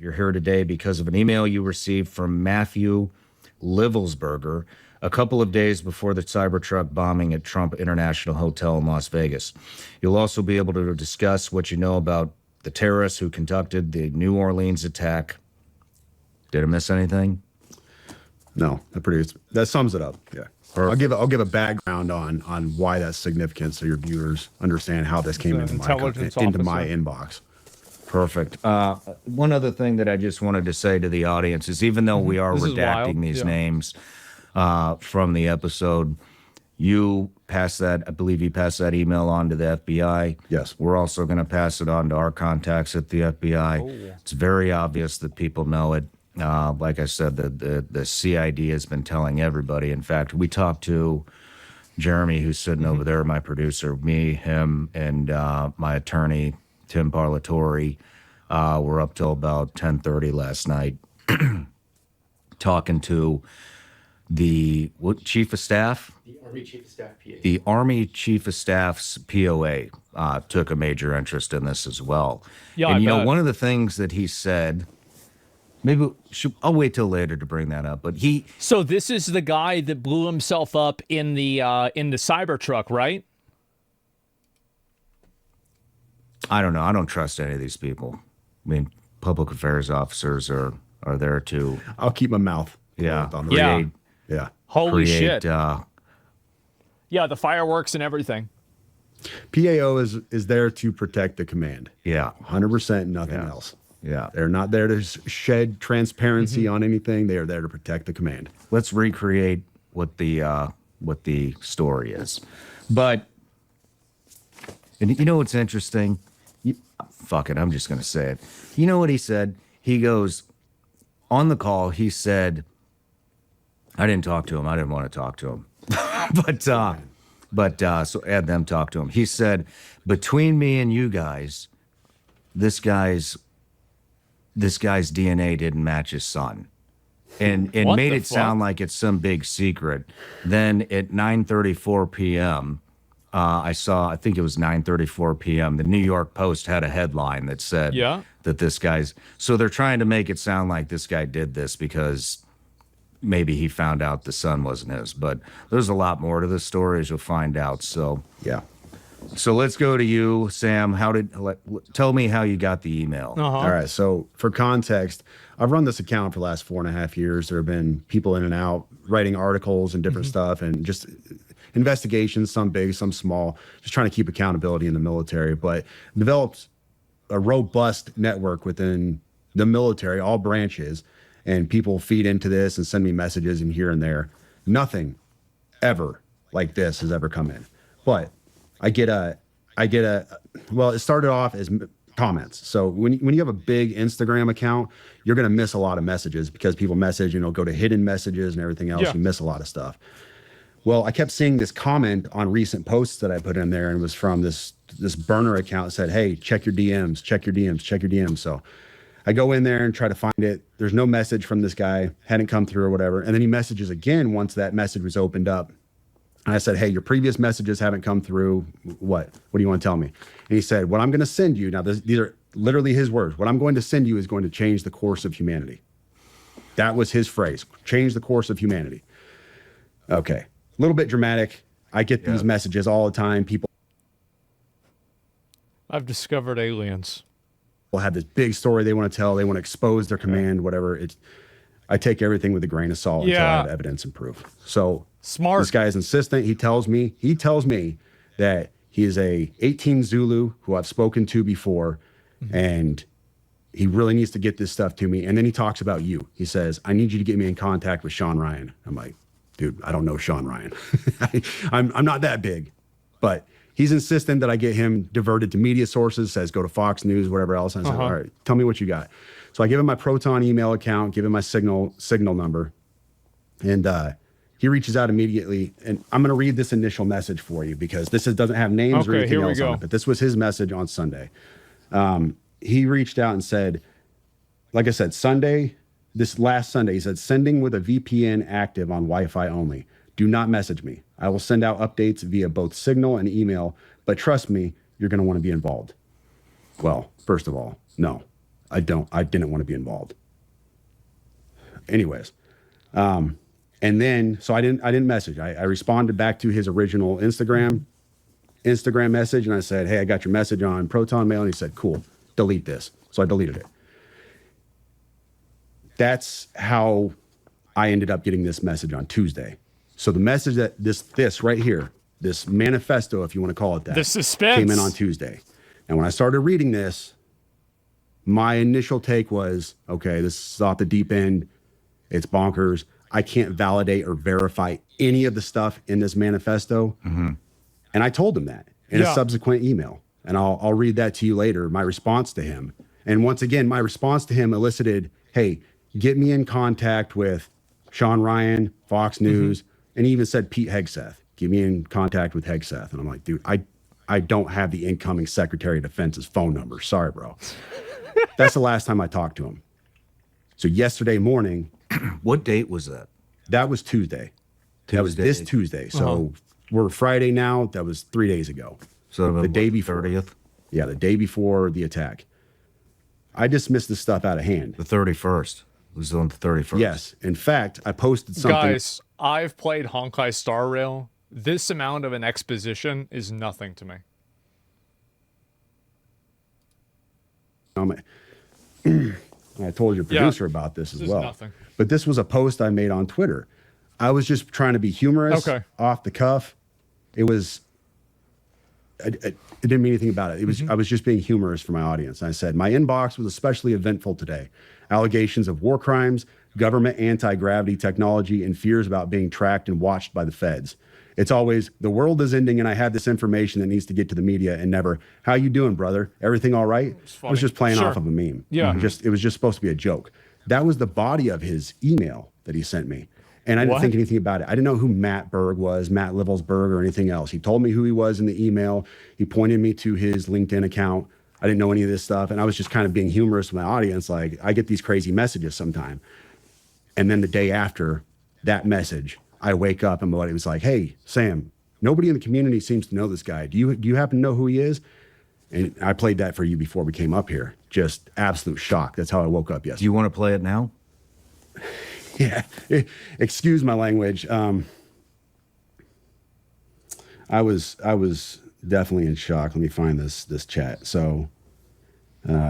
You're here today because of an email you received from Matthew Livelsberger a couple of days before the Cybertruck bombing at Trump International Hotel in Las Vegas. You'll also be able to discuss what you know about the terrorists who conducted the New Orleans attack. Did I miss anything? No, that sums it up. Yeah. Perfect. I'll give a background on why that's significant so your viewers understand how this came into my inbox. Perfect. One other thing that I just wanted to say to the audience is, even though we are redacting these names from the episode, you pass that, I believe you passed that email on to the FBI. Yes. We're also going to pass it on to our contacts at the FBI. Oh. It's very obvious that people know it. Like I said, the CID has been telling everybody. In fact, we talked to Jeremy, who's sitting over there, my producer, me, him, and my attorney, Tim Parlatore. We're up till about 10:30 last night talking to the chief of staff? The Army Chief of Staff PA. The Army Chief of Staff's POA took a major interest in this as well. Yeah, and you know, one of the things that he said, maybe I'll wait till later to bring that up, but So this is the guy that blew himself up in the Cybertruck, right? I don't know. I don't trust any of these people. I mean, public affairs officers are there to... I'll keep my mouth. Yeah. Holy shit. Yeah, the fireworks and everything. PAO is there to protect the command. Yeah. 100%, nothing else. Yeah. They're not there to shed transparency on anything. They are there to protect the command. Let's recreate what the story is. But, and you know what's interesting? Fuck it, I'm just going to say it. You know what he said? He goes, on the call, he said, I didn't talk to him. I didn't want to talk to him. but so add them talk to him. He said, between me and you guys, this guy's DNA didn't match his son. And made it sound like it's some big secret. Then at 9:34 p.m., I think it was 9:34 p.m., the New York Post had a headline that said that this guy's... So they're trying to make it sound like this guy did this because maybe he found out the son wasn't his. But there's a lot more to the story, as you'll find out. So yeah. So let's go to you, Sam. Tell me how you got the email. All right. So for context, I've run this account for the last 4.5 years. There have been people in and out writing articles and different stuff, and just investigations, some big, some small, just trying to keep accountability in the military, but developed a robust network within the military, all branches, and people feed into this and send me messages and here and there. Nothing ever like this has ever come in. But well, it started off as comments. So when you have a big Instagram account, you're going to miss a lot of messages because people message, go to hidden messages and everything else. Yeah. You miss a lot of stuff. Well, I kept seeing this comment on recent posts that I put in there, and it was from this burner account that said, hey, check your DMs, check your DMs, check your DMs. So I go in there and try to find it. There's no message from this guy, hadn't come through or whatever. And then he messages again once that message was opened up. And I said, hey, your previous messages haven't come through. What do you want to tell me? And he said, what I'm going to send you, now these are literally his words, what I'm going to send you is going to change the course of humanity. That was his phrase, change the course of humanity. Okay, a little bit dramatic. I get these messages all the time. People, I've discovered aliens. Will have this big story they want to tell. They want to expose their command, whatever. I take everything with a grain of salt until I have evidence and proof. So smart. This guy is insistent. He tells me that he is a 18 Zulu who I've spoken to before, and he really needs to get this stuff to me. And then he talks about you. He says, I need you to get me in contact with Sean Ryan. I'm like, dude, I don't know Sean Ryan. I'm not that big, but he's insistent that I get him diverted to media sources, says go to Fox News, whatever else. And I said, all right, tell me what you got. So I give him my Proton email account, give him my signal number, and he reaches out immediately. And I'm going to read this initial message for you because this doesn't have names or anything else on it, but this was his message on Sunday. He reached out and said, like I said, this last Sunday, he said, sending with a VPN active on Wi-Fi only. Do not message me. I will send out updates via both Signal and email, but trust me, you're going to want to be involved. Well, first of all, no. I didn't want to be involved. Anyways, and then so I didn't message. I responded back to his original Instagram message, and I said, "Hey, I got your message on Proton Mail," and he said, "Cool, delete this." So I deleted it. That's how I ended up getting this message on Tuesday. So the message that this right here, this manifesto, if you want to call it that, the suspense came in on Tuesday. And when I started reading this, my initial take was, okay, this is off the deep end. It's bonkers. I can't validate or verify any of the stuff in this manifesto. Mm-hmm. And I told him that in a subsequent email. And I'll read that to you later, my response to him. And once again, my response to him elicited, hey, get me in contact with Sean Ryan, Fox News, and he even said Pete Hegseth. Get me in contact with Hegseth. And I'm like, dude, I don't have the incoming Secretary of Defense's phone number. Sorry, bro. That's the last time I talked to him. So yesterday morning. What date was that? That was Tuesday. That was this Tuesday. So we're Friday now. That was 3 days ago. So the day before. 30th? Yeah, the day before the attack. I dismissed this stuff out of hand. The 31st. It was on the 31st. Yes. In fact, I posted something. Guys, I've played Honkai Star Rail. This amount of an exposition is nothing to me. I told your producer about this as well. Nothing. But this was a post I made on Twitter. I was just trying to be humorous, off the cuff. It was, I didn't mean anything about it. It was, I was just being humorous for my audience. And I said, my inbox was especially eventful today. Allegations of war crimes, government anti-gravity technology, and fears about being tracked and watched by the feds. It's always, the world is ending and I have this information that needs to get to the media, and never, how you doing, brother? Everything all right? I was just playing off of a meme. Yeah. It was just supposed to be a joke. That was the body of his email that he sent me. And I didn't think anything about it. I didn't know who Matt Berg was, Matt Livelsberg, or anything else. He told me who he was in the email. He pointed me to his LinkedIn account. I didn't know any of this stuff. And I was just kind of being humorous with my audience. Like, I get these crazy messages sometime. And then the day after that message, I wake up and my buddy was like, hey, Sam, nobody in the community seems to know this guy. Do you happen to know who he is? And I played that for you before we came up here. Just absolute shock. That's how I woke up yesterday. Do you want to play it now? Yeah. Excuse my language. I was definitely in shock. Let me find this chat. So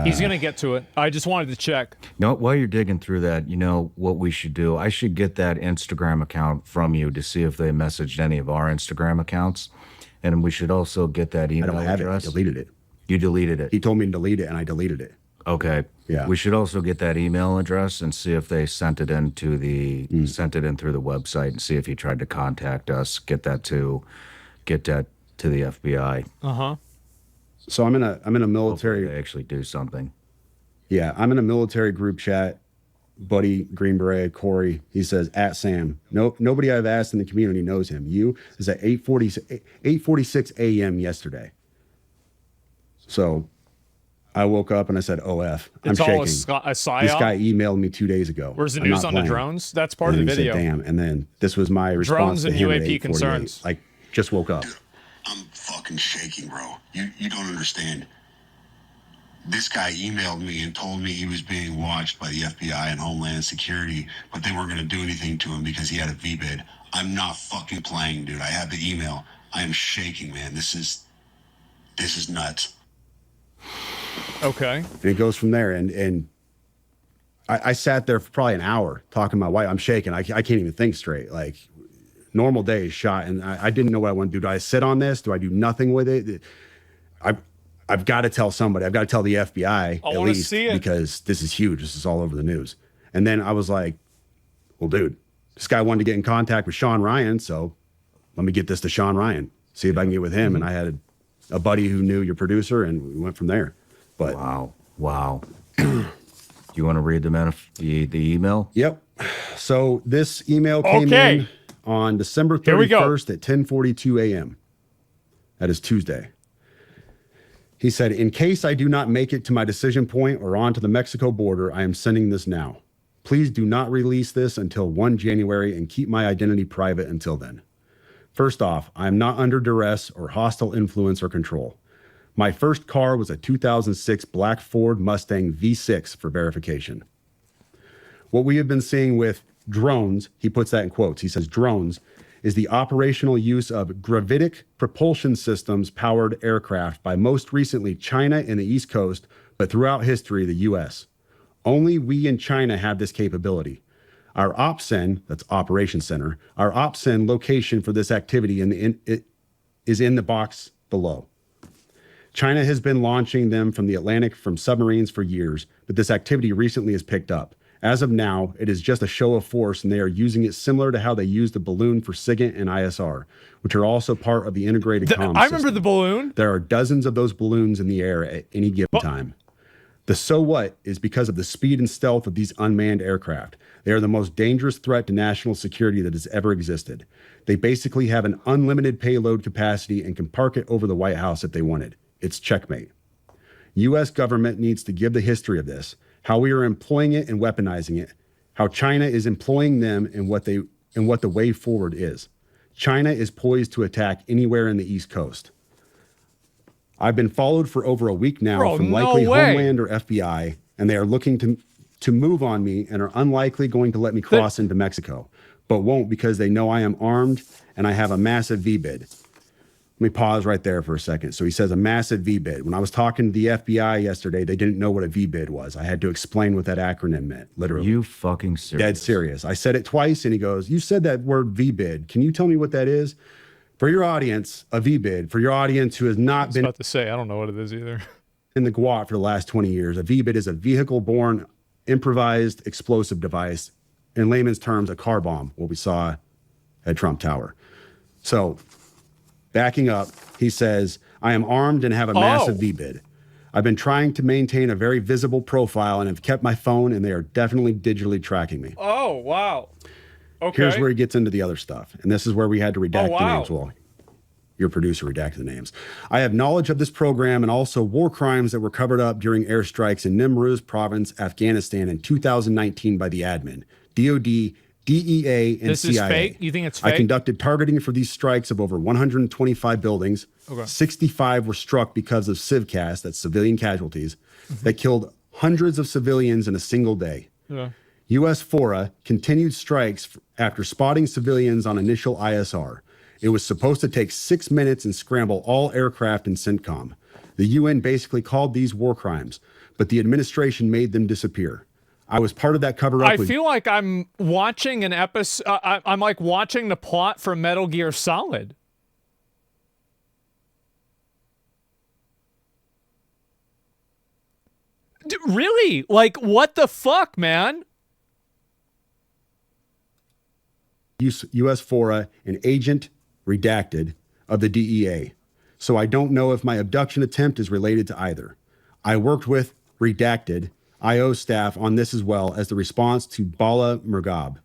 he's gonna get to it. I just wanted to check. No, while you're digging through that, you know what we should do? I should get that Instagram account from you to see if they messaged any of our Instagram accounts. And we should also get that email I don't have address. it. I deleted it. You deleted it. He told me to delete it, and I deleted it. Okay. Yeah. We should also get that email address and see if they sent it in through the website, and see if he tried to contact us. Get that to the FBI. So I'm in a military. Hopefully they actually do something. Yeah, I'm in a military group chat. Buddy Green Beret Corey, he says @Sam. No, nobody I've asked in the community knows him. You is at 8:46 a.m. yesterday. So I woke up and I said, "OF, I'm It's shaking." all a psyop? This guy emailed me 2 days ago. Where's the I'm news not on the playing. drones? That's part And of the he video. said, damn. And then this was my response Drones to and him at UAP 8:48. concerns. Like, just woke up. Dude, I'm fucking shaking, bro. You don't understand. This guy emailed me and told me he was being watched by the FBI and Homeland Security, but they weren't going to do anything to him because he had a VBID. I'm not fucking playing, dude. I have the email. I am shaking, man. This is nuts. Okay. And it goes from there. And I sat there for probably an hour talking to my wife. I'm shaking. I can't even think straight. Like, normal day is shot. And I didn't know what I want to do. Do I sit on this? Do I do nothing with it? I've got to tell somebody. I've got to tell the FBI at least, see it. because this is huge. This is all over the news. And then I was like, well, dude, this guy wanted to get in contact with Sean Ryan. So let me get this to Sean Ryan, see if I can get with him. And I had a buddy who knew your producer, and we went from there. But Wow. Do you want to read the email? Yep. So this email came in on December 31st at 10:42 a.m. That is Tuesday. He said, in case I do not make it to my decision point or on to the Mexico border, I am sending this now. Please do not release this until 1 January and keep my identity private until then. First off, I am not under duress or hostile influence or control. My first car was a 2006 black Ford Mustang V6 for verification. What we have been seeing with drones, he puts that in quotes, he says drones, is the operational use of gravitic propulsion systems powered aircraft by most recently China and the East Coast, but throughout history, the US. Only we in China have this capability. Our OPCEN, that's Operation Center, our OPCEN location for this activity is in the box below. China has been launching them from the Atlantic from submarines for years, but this activity recently has picked up. As of now, it is just a show of force, and they are using it similar to how they use the balloon for SIGINT and ISR, which are also part of the integrated comm I remember system. the balloon. There are dozens of those balloons in the air at any given time. The so what is because of the speed and stealth of these unmanned aircraft. They are the most dangerous threat to national security that has ever existed. They basically have an unlimited payload capacity and can park it over the White House if they wanted. It's checkmate. U.S. government needs to give the history of this, how we are employing it and weaponizing it, how China is employing them and what the way forward is. China is poised to attack anywhere in the East Coast. I've been followed for over a week now from likely Homeland or FBI, and they are looking to move on me and are unlikely going to let me cross into Mexico, but won't because they know I am armed and I have a massive V-bid. Let me pause right there for a second. So he says a massive V-bid. When I was talking to the FBI yesterday, they didn't know what a V-bid was. I had to explain what that acronym meant, literally. You fucking serious? Dead serious. I said it twice, and he goes, you said that word V-bid. Can you tell me what that is? For your audience, a V-bid, for your audience who has not been about to say, I don't know what it is either. In the GWAT for the last 20 years, a V-bid is a vehicle-borne improvised explosive device. In layman's terms, a car bomb, what we saw at Trump Tower. So, backing up, he says, I am armed and have a massive V-bid. I've been trying to maintain a very visible profile and have kept my phone, and they are definitely digitally tracking me. Oh, wow. Okay. Here's where he gets into the other stuff. And this is where we had to redact the names. Well, your producer redacted the names. I have knowledge of this program and also war crimes that were covered up during airstrikes in Nimruz province, Afghanistan in 2019 by the admin, DOD, DEA, and this CIA. Is fake? You think it's fake? I conducted targeting for these strikes of over 125 buildings. Okay. 65 were struck because of civcas, that's civilian casualties, that killed hundreds of civilians in a single day. Yeah. U.S. FORA continued strikes after spotting civilians on initial ISR. It was supposed to take 6 minutes and scramble all aircraft in CENTCOM. The UN basically called these war crimes, but the administration made them disappear. I was part of that cover-up. I feel like I'm watching an episode. I'm like watching the plot for Metal Gear Solid. Really? Like, what the fuck, man? U.S. FORA, an agent redacted of the DEA. So I don't know if my abduction attempt is related to either. I worked with redacted IO staff on this as well as the response to Bala Murghab.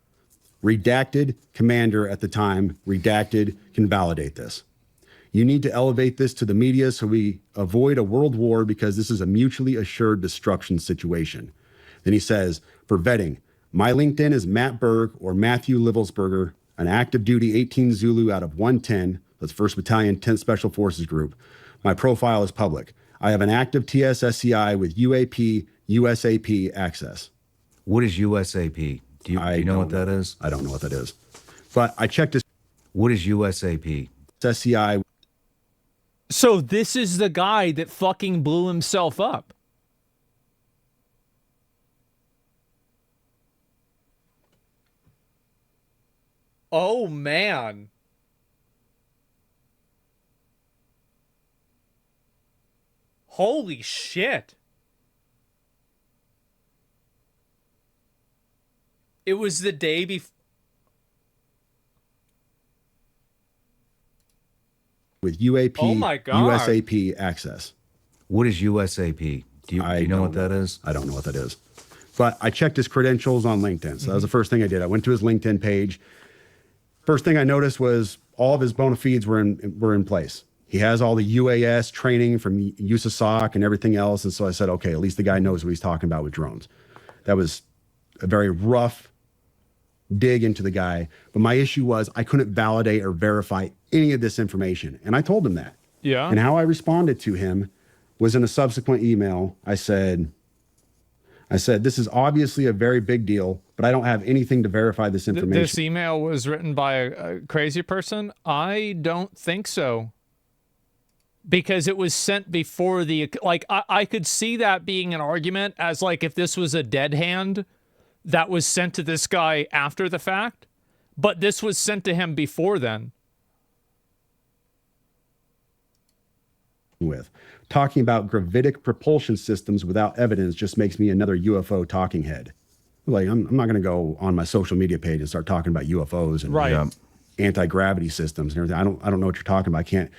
Redacted commander at the time, redacted can validate this. You need to elevate this to the media so we avoid a world war because this is a mutually assured destruction situation. Then he says, for vetting, my LinkedIn is Matt Berg or Matthew Livelsberger, an active duty 18 Zulu out of 110, that's 1st Battalion, 10th Special Forces Group. My profile is public. I have an active TSSCI with UAP, USAP access. What is USAP? Do you know what that is? I don't know what that is. But I checked this. What is USAP? SCI. So this is the guy that fucking blew himself up. Oh, man. Holy shit. It was the day before. With UAP, oh my God. USAP access. What is USAP? Do you know what that is? I don't know what that is. But I checked his credentials on LinkedIn. So that was the first thing I did. I went to his LinkedIn page. First thing I noticed was all of his bona fides were in place. He has all the UAS training from USASOC and everything else. And so I said, okay, at least the guy knows what he's talking about with drones. That was a very rough dig into the guy. But my issue was I couldn't validate or verify any of this information. And I told him that. Yeah. And how I responded to him was in a subsequent email. I said, this is obviously a very big deal, but I don't have anything to verify this information. This email was written by a crazy person? I don't think so. Because it was sent before the, like, I could see that being an argument as, like, if this was a dead hand that was sent to this guy after the fact, but this was sent to him before then. With talking about gravitic propulsion systems without evidence just makes me another UFO talking head. Like, I'm not going to go on my social media page and start talking about UFOs and anti-gravity systems and everything. I don't know what you're talking about. I can't.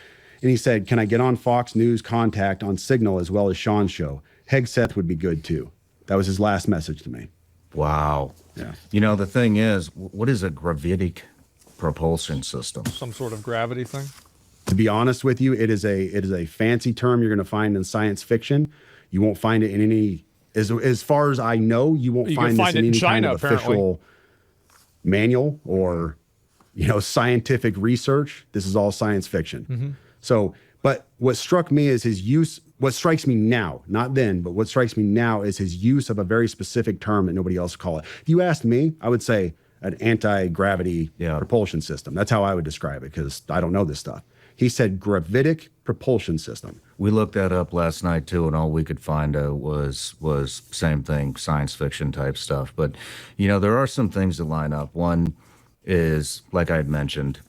And he said, can I get on Fox News Contact on Signal as well as Sean's show? Hegseth would be good too. That was his last message to me. Wow. Yeah. You know, the thing is, what is a gravitic propulsion system? Some sort of gravity thing? To be honest with you, it is a fancy term you're going to find in science fiction. You won't find it in any, as far as I know, you won't find this in any China, kind of official manual or, scientific research. This is all science fiction. Mm-hmm. So, but what struck me is his use, what strikes me now, not then, but what strikes me now is his use of a very specific term that nobody else would call it. If you asked me, I would say an anti-gravity propulsion system. That's how I would describe it, because I don't know this stuff. He said gravitic propulsion system. We looked that up last night too, and all we could find was same thing, science fiction type stuff. But, there are some things that line up. One is, like I had mentioned,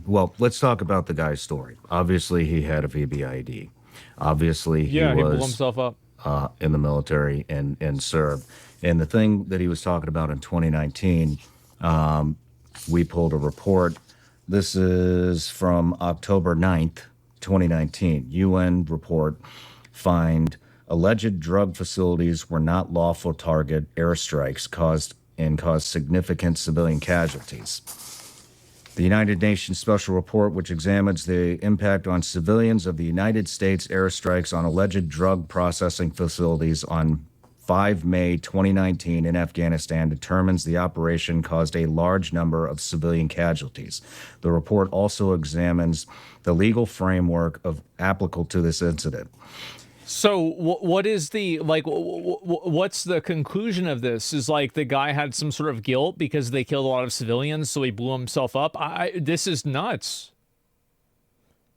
well, let's talk about the guy's story. Obviously, he had a VBID. Obviously, he blew himself up in the military and served. And the thing that he was talking about in 2019, we pulled a report. This is from October 9th, 2019. UN report find alleged drug facilities were not lawful target airstrikes caused significant civilian casualties. The United Nations Special Report, which examines the impact on civilians of the United States airstrikes on alleged drug processing facilities on 5 May 2019 in Afghanistan, determines the operation caused a large number of civilian casualties. The report also examines the legal framework applicable to this incident. So what is the, like, what's the conclusion of this? Is, like, the guy had some sort of guilt because they killed a lot of civilians, so he blew himself up? This is nuts.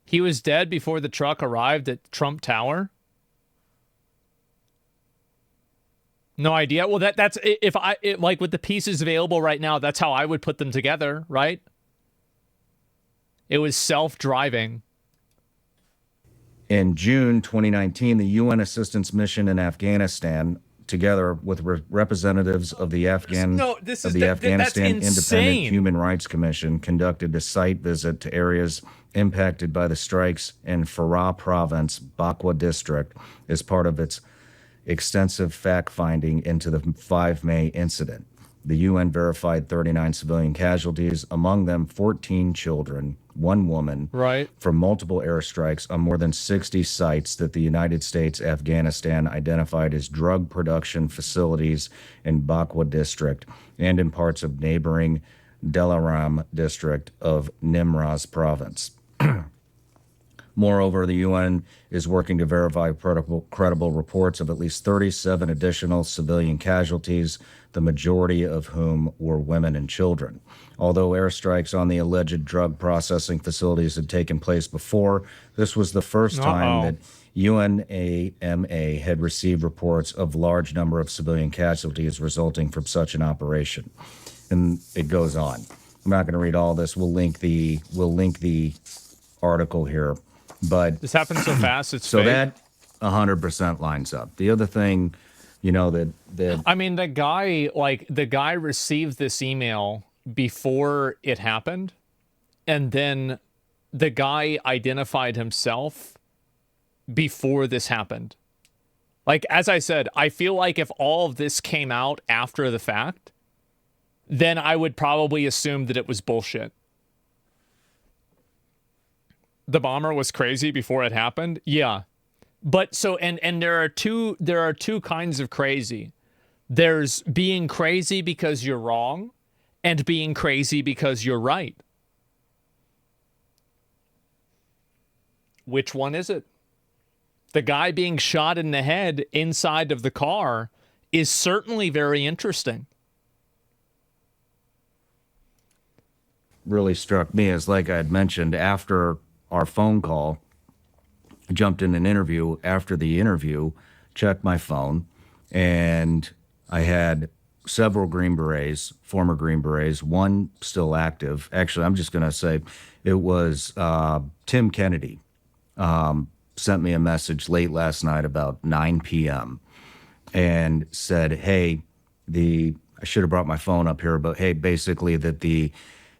He was dead before the truck arrived at Trump Tower? No idea. Well, that's, like, with the pieces available right now, that's how I would put them together, right? It was self-driving. In June 2019, the UN assistance mission in Afghanistan, together with representatives of the Afghanistan Independent Human Rights Commission, conducted a site visit to areas impacted by the strikes in Farah Province, Bakwa District, as part of its extensive fact-finding into the 5 May incident. The UN verified 39 civilian casualties, among them 14 children, 1 woman, from multiple airstrikes on more than 60 sites that the United States, Afghanistan identified as drug production facilities in Bakwa District and in parts of neighboring Delaram District of Nimraz Province. Moreover, the UN is working to verify credible reports of at least 37 additional civilian casualties, the majority of whom were women and children. Although airstrikes on the alleged drug processing facilities had taken place before, this was the first time that UNAMA had received reports of large number of civilian casualties resulting from such an operation. And it goes on. I'm not going to read all this. We'll link the article here. But this happens so fast, it's so fake. That 100% lines up. The other thing, that I mean, the guy received this email before it happened, and then the guy identified himself before this happened. Like, as I said, I feel like if all of this came out after the fact, then I would probably assume that it was bullshit. The bomber was crazy before it happened. Yeah. But so, and there are two kinds of crazy. There's being crazy because you're wrong and being crazy because you're right. Which one is it? The guy being shot in the head inside of the car is certainly very interesting. Really struck me is, like I had mentioned, after our phone call, I jumped in an interview. After the interview, checked my phone, and I had several Green Berets, former Green Berets, one still active. Actually, I'm just going to say it was Tim Kennedy. Sent me a message late last night about 9 p.m. and said, hey, I should have brought my phone up here, but hey, basically that the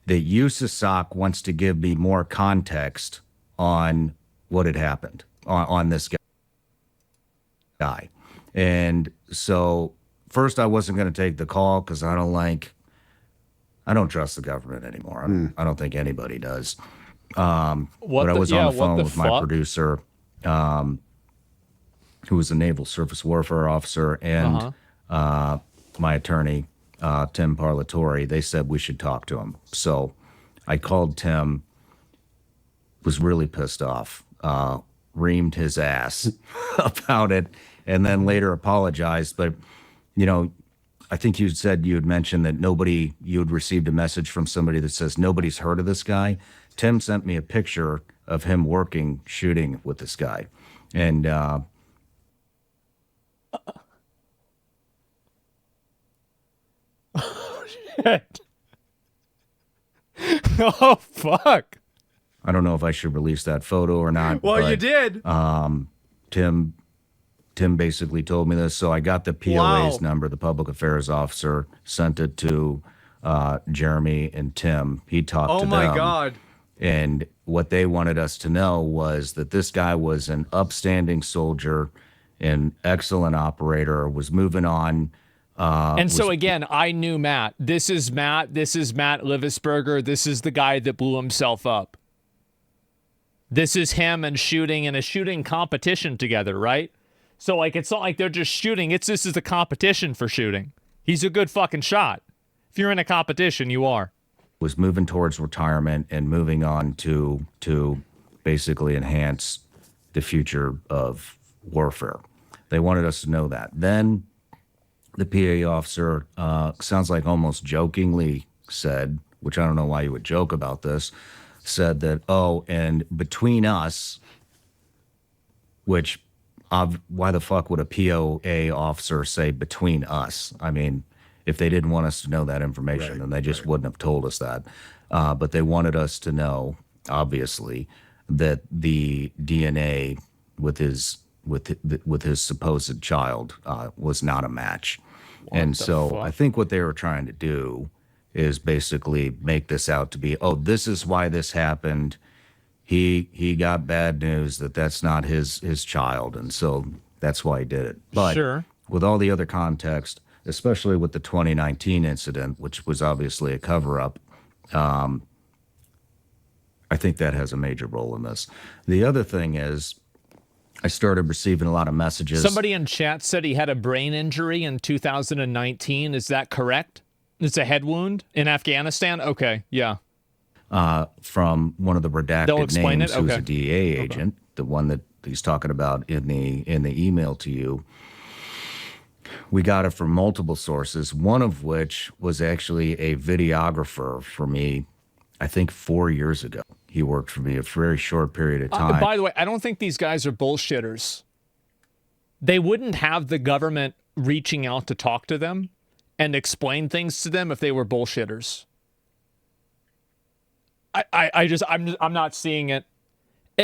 USASOC wants to give me more context on what had happened on this guy. And so first I wasn't going to take the call because I don't trust the government anymore. I don't think anybody does. But I was on the phone with my producer, who was a naval surface warfare officer, and my attorney, Tim Parlatore. They said we should talk to him. So I called Tim, was really pissed off, reamed his ass about it, and then later apologized. But, you know, I think you said you had mentioned that you had received a message from somebody that says nobody's heard of this guy. Tim sent me a picture of him shooting with this guy. And Shit. Oh, fuck. I don't know if I should release that photo or not. Well, but, you did. Tim basically told me this. So I got the POA's number, the public affairs officer, sent it to Jeremy and Tim. He talked to them. Oh, my God. And what they wanted us to know was that this guy was an upstanding soldier, an excellent operator, was moving on. So again, I knew Matt. This is Matt Livisberger. This is the guy that blew himself up. This is him and shooting in a shooting competition together, right? So like, it's not like they're just shooting. This is a competition for shooting. He's a good fucking shot. If you're in a competition, you are. Was moving towards retirement and moving on to basically enhance the future of warfare. They wanted us to know that. Then the PA officer, sounds like almost jokingly said, which I don't know why you would joke about this, said that, and between us, which why the fuck would a POA officer say between us? I mean, if they didn't want us to know that information, then they just wouldn't have told us that. But they wanted us to know, obviously, that the DNA with his supposed child was not a match. And so fuck? I think what they were trying to do is basically make this out to be, this is why this happened. He got bad news that's not his child, and so that's why he did it. But sure, with all the other context, especially with the 2019 incident, which was obviously a cover-up, I think that has a major role in this. The other thing is, I started receiving a lot of messages. Somebody in chat said he had a brain injury in 2019. Is that correct? It's a head wound in Afghanistan? Okay, yeah. From one of the redacted names, who's a DEA agent, the one that he's talking about in the email to you. We got it from multiple sources, one of which was actually a videographer for me, I think 4 years ago. He worked for me a very short period of time. By the way, I don't think these guys are bullshitters. They wouldn't have the government reaching out to talk to them and explain things to them if they were bullshitters. I'm not seeing it.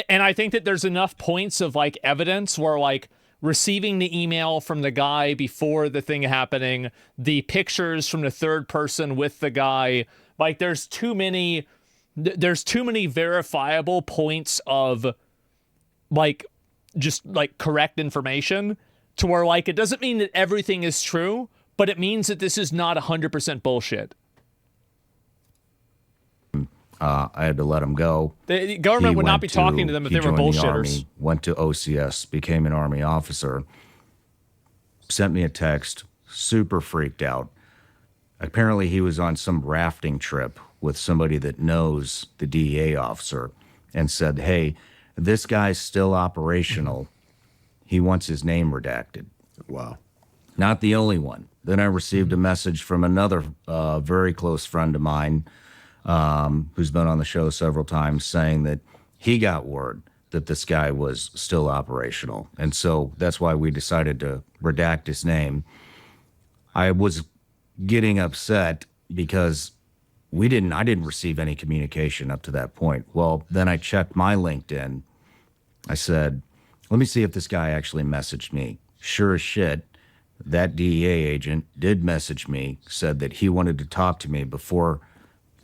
And I think that there's enough points of like evidence where like receiving the email from the guy before the thing happening, the pictures from the third person with the guy, like there's too many verifiable points of like just like correct information to where like it doesn't mean that everything is true, but it means that this is not 100% bullshit. I had to let him go. The government would not be talking to them if they were bullshitters. The Army, went to OCS, became an Army officer, sent me a text, super freaked out. Apparently he was on some rafting trip with somebody that knows the DEA officer and said, hey, this guy's still operational. he wants his name redacted. Wow. Not the only one. Then I received a message from another very close friend of mine who's been on the show several times saying that he got word that this guy was still operational. And so that's why we decided to redact his name. I was getting upset because I didn't receive any communication up to that point. Well, then I checked my LinkedIn. I said, let me see if this guy actually messaged me. Sure as shit, that DEA agent did message me, said that he wanted to talk to me before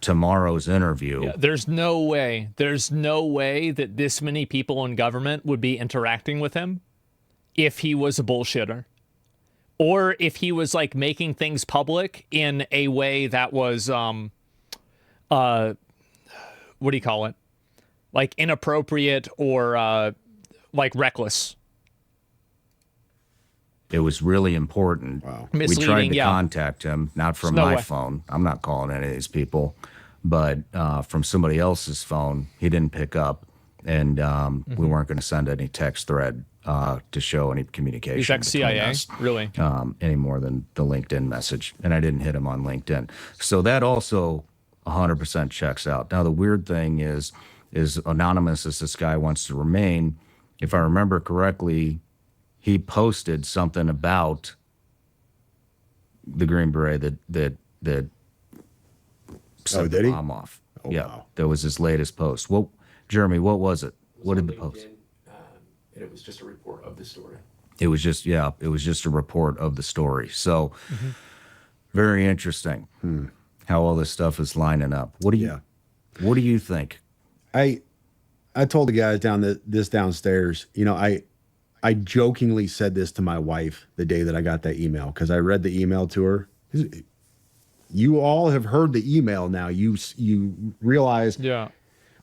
tomorrow's interview. Yeah, there's no way that this many people in government would be interacting with him if he was a bullshitter. Or if he was like making things public in a way that was what do you call it? Like inappropriate or like reckless. It was really important. Wow. We Misleading, tried to yeah. contact him, not from There's no my way. phone. I'm not calling any of these people, but from somebody else's phone. He didn't pick up, and we weren't going to send any text thread to show any communication. He's ex-CIA, between us, really? any more than the LinkedIn message, and I didn't hit him on LinkedIn. So that also 100% checks out. Now, the weird thing is anonymous as this guy wants to remain, if I remember correctly, he posted something about the Green Beret that set did the he? bomb off. Oh, yeah, wow. that was his latest post. Well, Jeremy, what was it? What did the post? And it was just a report of the story. It was just a report of the story. So very interesting how all this stuff is lining up. What do you think? I told the guys this downstairs, you know, I jokingly said this to my wife the day that I got that email, because I read the email to her. You all have heard the email now. You realize Yeah.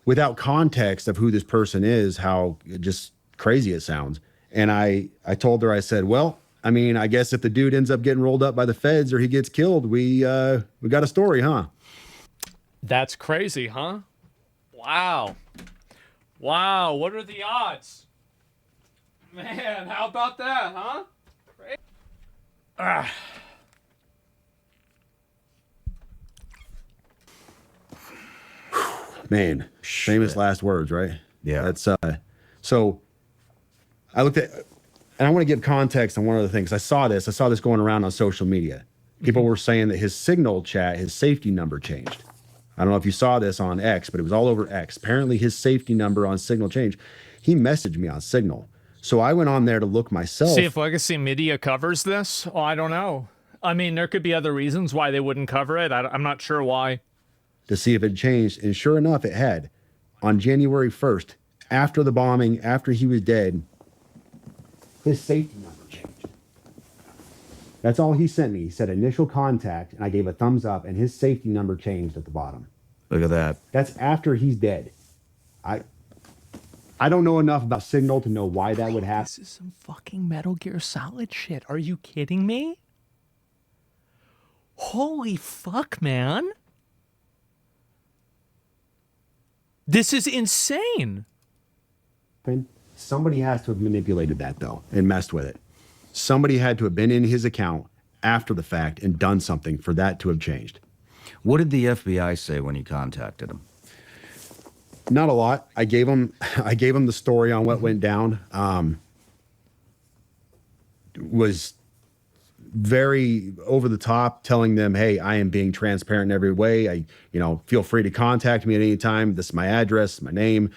without context of who this person is, how just crazy it sounds. And I told her, I said, well, I mean, I guess if the dude ends up getting rolled up by the feds or he gets killed, we got a story, huh? That's crazy, huh? Wow. Wow, what are the odds? Man, how about that, huh? Man, famous last words, right? Yeah. That's so I looked at, and I want to give context on one of the things. I saw this going around on social media. People were saying that his Signal chat, his safety number changed. I don't know if you saw this on X, but it was all over X. Apparently his safety number on Signal changed. He messaged me on Signal. So I went on there to look myself. See if Legacy Media covers this. Oh, I don't know. I mean, there could be other reasons why they wouldn't cover it. I'm not sure why. To see if it changed. And sure enough, it had. On January 1st, after the bombing, after he was dead, his safety number changed. That's all he sent me. He said initial contact, and I gave a thumbs up, and his safety number changed at the bottom. Look at that. That's after he's dead. I don't know enough about Signal to know why that would happen. This is some fucking Metal Gear Solid shit. Are you kidding me? Holy fuck, man. This is insane. Somebody has to have manipulated that, though, and messed with it. Somebody had to have been in his account after the fact and done something for that to have changed. What did the FBI say when you contacted him? Not a lot. I gave him the story on what went down. Was very over the top, telling them, hey, I am being transparent in every way. Feel free to contact me at any time. This is my address, my name.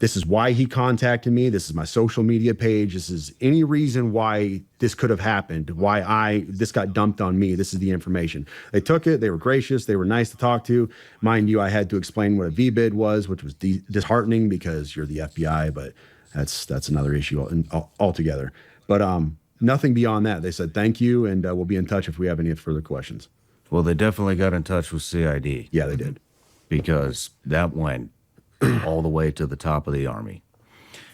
This is why he contacted me. This is my social media page. This is any reason why this could have happened, why this got dumped on me. This is the information. They took it. They were gracious. They were nice to talk to. Mind you, I had to explain what a VBID was, which was disheartening because you're the FBI, but that's another issue altogether. But nothing beyond that. They said, thank you, and we'll be in touch if we have any further questions. Well, they definitely got in touch with CID. Yeah, they did. Because that went all the way to the top of the Army.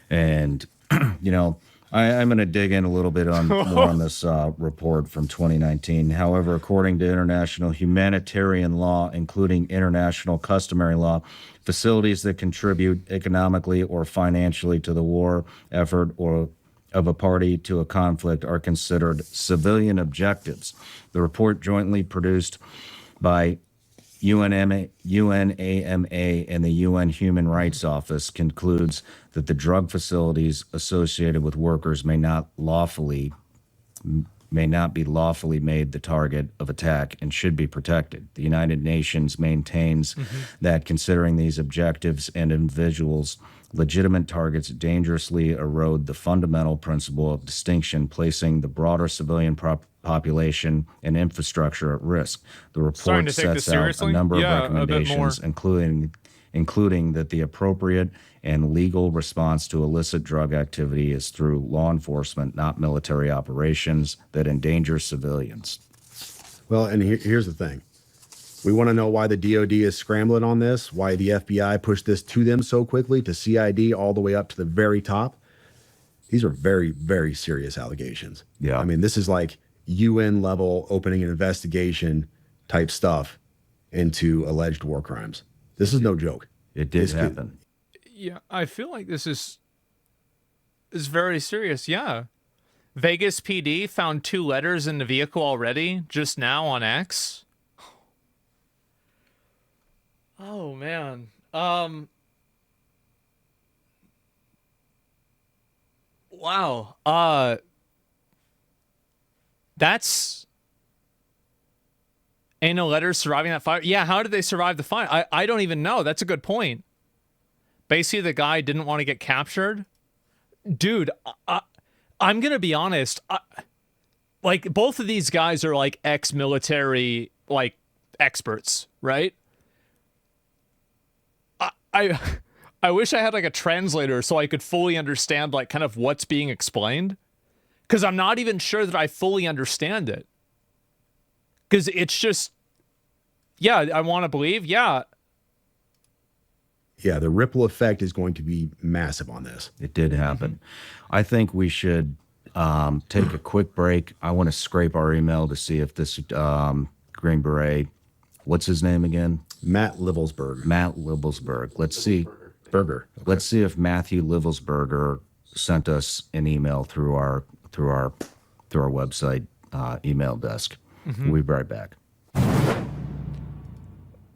And, I'm going to dig in a little bit more on this report from 2019. However, according to international humanitarian law, including international customary law, facilities that contribute economically or financially to the war effort or of a party to a conflict are considered civilian objectives. The report jointly produced by UNAMA and the UN Human Rights Office concludes that the drug facilities associated with workers may not be lawfully made the target of attack and should be protected. The United Nations maintains that considering these objectives and individuals legitimate targets dangerously erode the fundamental principle of distinction, placing the broader civilian population and infrastructure at risk. The report sets out a number of recommendations, including that the appropriate and legal response to illicit drug activity is through law enforcement, not military operations that endanger civilians. Well, and here's the thing. We want to know why the DOD is scrambling on this, why the FBI pushed this to them so quickly, to CID all the way up to the very top. These are very, very serious allegations. Yeah. I mean, this is like UN level opening an investigation type stuff into alleged war crimes. This is no joke. It did happen. Yeah, I feel like this is very serious. Yeah. Vegas PD found 2 letters in the vehicle already just now on X. Oh man. Wow. That's ain't no letters surviving that fire. Yeah, how did they survive the fire? I don't even know. That's a good point. Basically, the guy didn't want to get captured. Dude, I'm going to be honest. Like, both of these guys are, like, ex-military, like, experts, right? I wish I had, like, a translator so I could fully understand, like, kind of what's being explained. Because I'm not even sure that I fully understand it. Because it's just, yeah, I want to believe, yeah. Yeah, the ripple effect is going to be massive on this. It did happen. I think we should take a quick break. I want to scrape our email to see if this Green Beret, what's his name again? Matt Livelsberg. Matt Livelsberg. Let's see. Burger. Okay. Let's see if Matthew Livelsberger sent us an email through our website email desk. We'll be right back.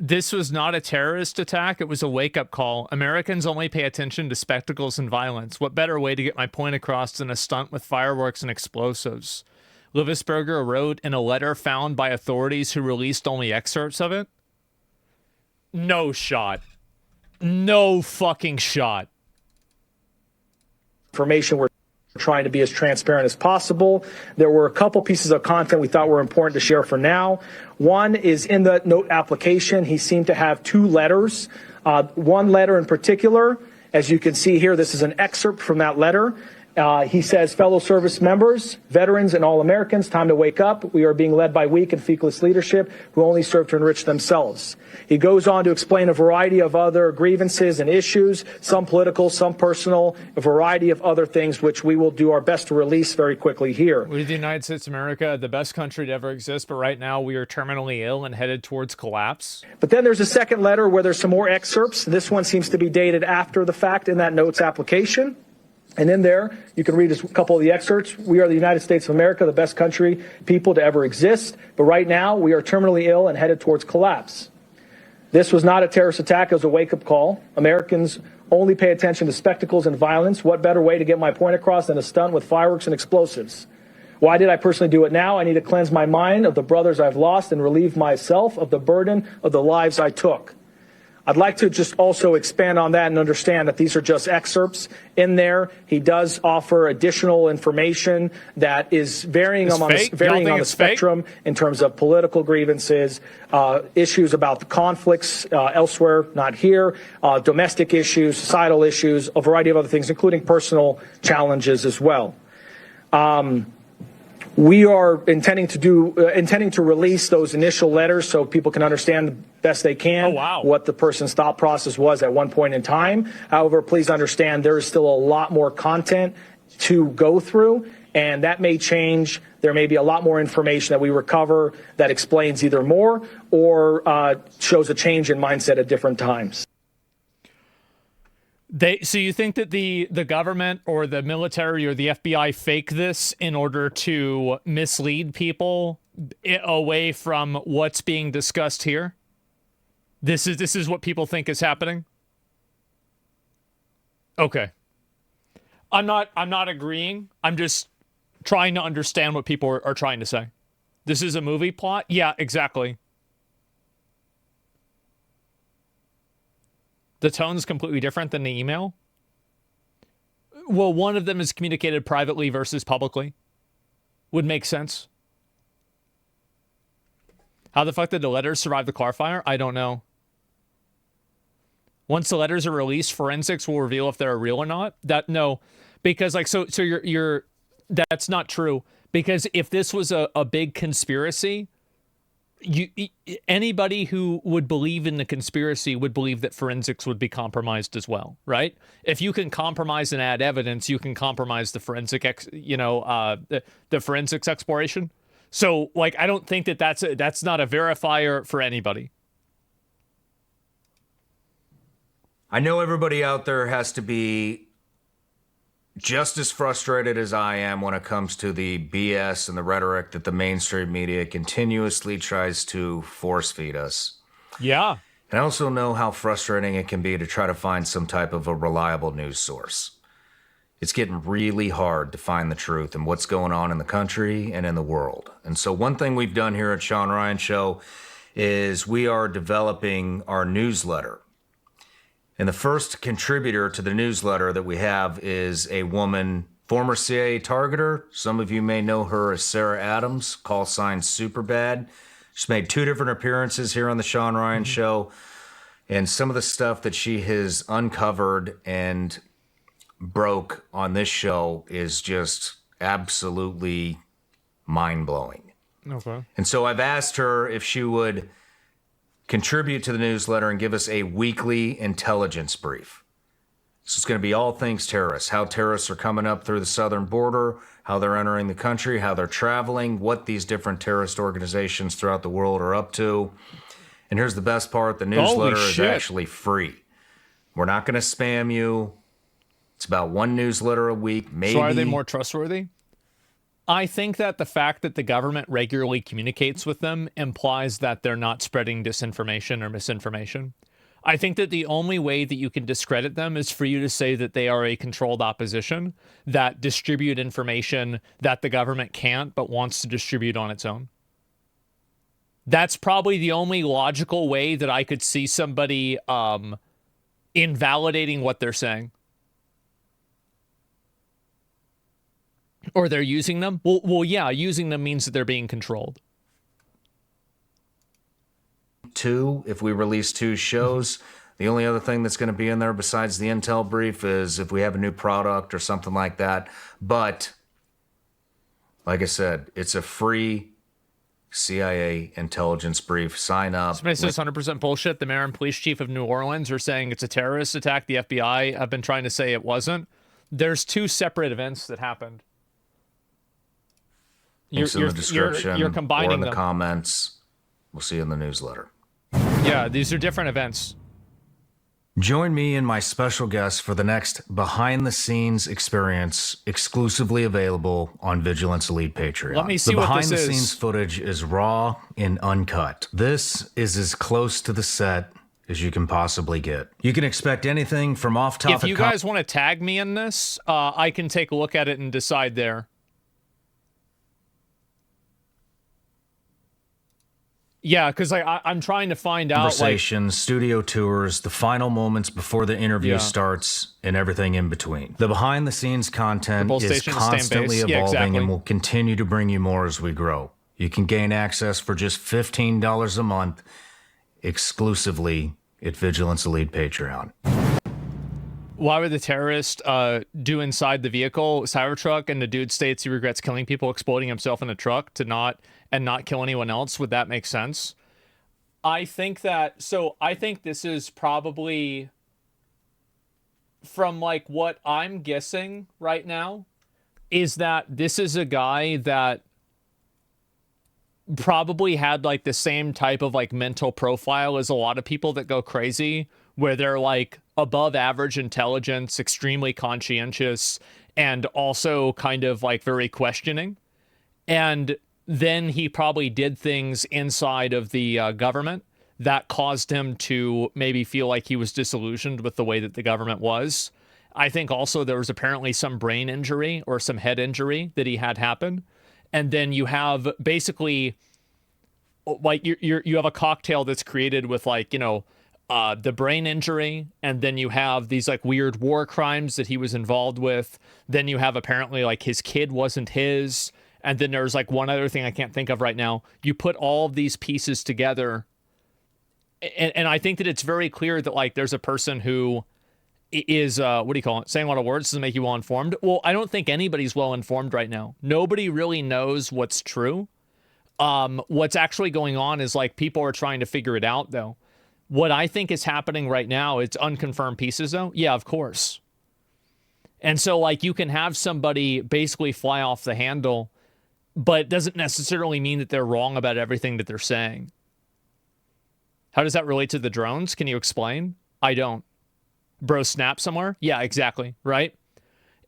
This was not a terrorist attack. It was a wake-up call. Americans only pay attention to spectacles and violence. What better way to get my point across than a stunt with fireworks and explosives? Livelsberger wrote in a letter found by authorities who released only excerpts of it. No shot. No fucking shot. Information we're trying to be as transparent as possible. There were a couple pieces of content we thought were important to share for now. One is in the note application. He seemed to have 2 letters. One letter in particular, as you can see here, this is an excerpt from that letter. He says, fellow service members, veterans, and all Americans, time to wake up. We are being led by weak and feckless leadership who only serve to enrich themselves. He goes on to explain a variety of other grievances and issues, some political, some personal, a variety of other things, which we will do our best to release very quickly here. We're the United States of America, the best country to ever exist, but right now we are terminally ill and headed towards collapse. But then there's a second letter where there's some more excerpts. This one seems to be dated after the fact in that notes application. And in there, you can read a couple of the excerpts. We are the United States of America, the best country, people to ever exist. But right now, we are terminally ill and headed towards collapse. This was not a terrorist attack. It was a wake-up call. Americans only pay attention to spectacles and violence. What better way to get my point across than a stunt with fireworks and explosives? Why did I personally do it now? I need to cleanse my mind of the brothers I've lost and relieve myself of the burden of the lives I took. I'd like to just also expand on that and understand that these are just excerpts in there. He does offer additional information that is varying on the spectrum in terms of political grievances, issues about the conflicts elsewhere, not here, domestic issues, societal issues, a variety of other things, including personal challenges as well. We are intending to release those initial letters so people can understand the best they can what the person's thought process was at one point in time. However, please understand there is still a lot more content to go through, and that may change. There may be a lot more information that we recover that explains either more or shows a change in mindset at different times. So you think that the government or the military or the FBI fake this in order to mislead people away from what's being discussed here? This is what people think is happening? Okay. I'm not agreeing. I'm just trying to understand what people are trying to say. This is a movie plot? Yeah, exactly. The tone's completely different than the email? Well, one of them is communicated privately versus publicly. Would make sense. How the fuck did the letters survive the car fire? I don't know. Once the letters are released, forensics will reveal if they're real or not. No, because like so you're that's not true. Because if this was a big conspiracy, anybody who would believe in the conspiracy would believe that forensics would be compromised as well, right? If you can compromise and add evidence, you can compromise the forensic the forensics exploration. So like I don't think that's not a verifier for anybody. I know everybody out there has to be just as frustrated as I am when it comes to the BS and the rhetoric that the mainstream media continuously tries to force feed us. Yeah. And I also know how frustrating it can be to try to find some type of a reliable news source. It's getting really hard to find the truth and what's going on in the country and in the world. And so one thing we've done here at Sean Ryan Show is we are developing our newsletter. And the first contributor to the newsletter that we have is a woman, former CIA targeter. Some of you may know her as Sarah Adams, call sign Superbad. She's made 2 different appearances here on the Sean Ryan Show. And some of the stuff that she has uncovered and broke on this show is just absolutely mind-blowing. Okay. And so I've asked her if she would contribute to the newsletter and give us a weekly intelligence brief. This is going to be all things terrorists, how terrorists are coming up through the southern border, how they're entering the country, how they're traveling, what these different terrorist organizations throughout the world are up to. And here's the best part, the newsletter is actually free. We're not going to spam you. It's about 1 newsletter a week, maybe. So are they more trustworthy? I think that the fact that the government regularly communicates with them implies that they're not spreading disinformation or misinformation. I think that the only way that you can discredit them is for you to say that they are a controlled opposition that distribute information that the government can't but wants to distribute on its own. That's probably the only logical way that I could see somebody invalidating what they're saying. Or they're using them? Well, yeah, using them means that they're being controlled. 2, if we release 2 shows, the only other thing that's going to be in there besides the intel brief is if we have a new product or something like that. But, like I said, it's a free CIA intelligence brief. Sign up. Somebody says 100% bullshit. The mayor and police chief of New Orleans are saying it's a terrorist attack. The FBI have been trying to say it wasn't. There's 2 separate events that happened. Links in the description you're combining or in the them. comments. We'll see you in the newsletter. Yeah, these are different events. Join me and my special guest for the next behind-the-scenes experience, exclusively available on Vigilance Elite Patreon. Let me see the what this is. behind-the-scenes footage is raw and uncut. This is as close to the set as you can possibly get. You can expect anything from off-topic... If you guys want to tag me in this, I can take a look at it and decide there. Yeah, because I'm trying to find out, conversations, studio tours, the final moments before the interview starts, and everything in between. The behind-the-scenes content is constantly evolving and will continue to bring you more as we grow. You can gain access for just $15 a month exclusively at Vigilance Elite Patreon. Why would the terrorist do inside the vehicle, Cybertruck, and the dude states he regrets killing people, exploding himself in a truck to not kill anyone else? Would that make sense? I think this is probably, from like what I'm guessing right now, is that this is a guy that probably had like the same type of like mental profile as a lot of people that go crazy, where they're like above average intelligence, extremely conscientious, and also kind of like very questioning. And then he probably did things inside of the government that caused him to maybe feel like he was disillusioned with the way that the government was. I think also there was apparently some brain injury or some head injury that he had happen. And then you have basically like you have a cocktail that's created with like, the brain injury, and then you have these like weird war crimes that he was involved with. Then you have apparently like his kid wasn't his. And then there's like one other thing I can't think of right now. You put all of these pieces together. And I think that it's very clear that like there's a person who is, what do you call it? Saying a lot of words doesn't make you well informed. Well, I don't think anybody's well informed right now. Nobody really knows what's true. What's actually going on is like people are trying to figure it out though. What I think is happening right now, it's unconfirmed pieces though. Yeah, of course. And so like you can have somebody basically fly off the handle, but it doesn't necessarily mean that they're wrong about everything that they're saying. How does that relate to the drones? Can you explain? I don't. Bro, snap somewhere? Yeah, exactly. Right?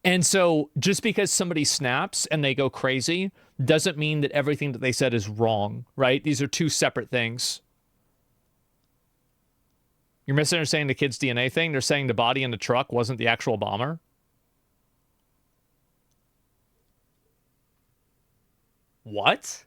And so just because somebody snaps and they go crazy doesn't mean that everything that they said is wrong, right? These are two separate things. You're misunderstanding the kid's DNA thing. They're saying the body in the truck wasn't the actual bomber. What?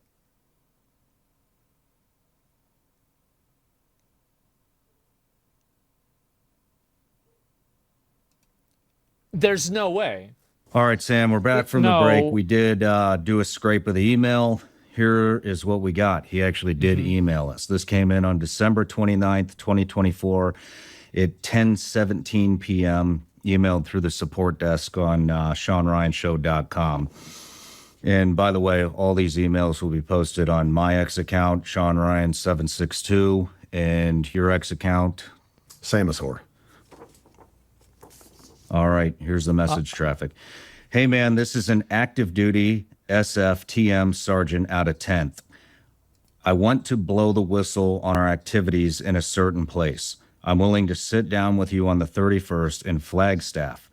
There's no way. All right, Sam, we're back from the break. We did do a scrape of the email. Here is what we got. He actually did email us. This came in on December 29th, 2024 at 10:17 p.m., emailed through the support desk on SeanRyanShow.com. And by the way, all these emails will be posted on my X account, SeanRyan762, and your X account, Samosaur. All right, here's the message traffic. Hey, man, this is an active duty SFTM sergeant out of 10th. I want to blow the whistle on our activities in a certain place. I'm willing to sit down with you on the 31st in Flagstaff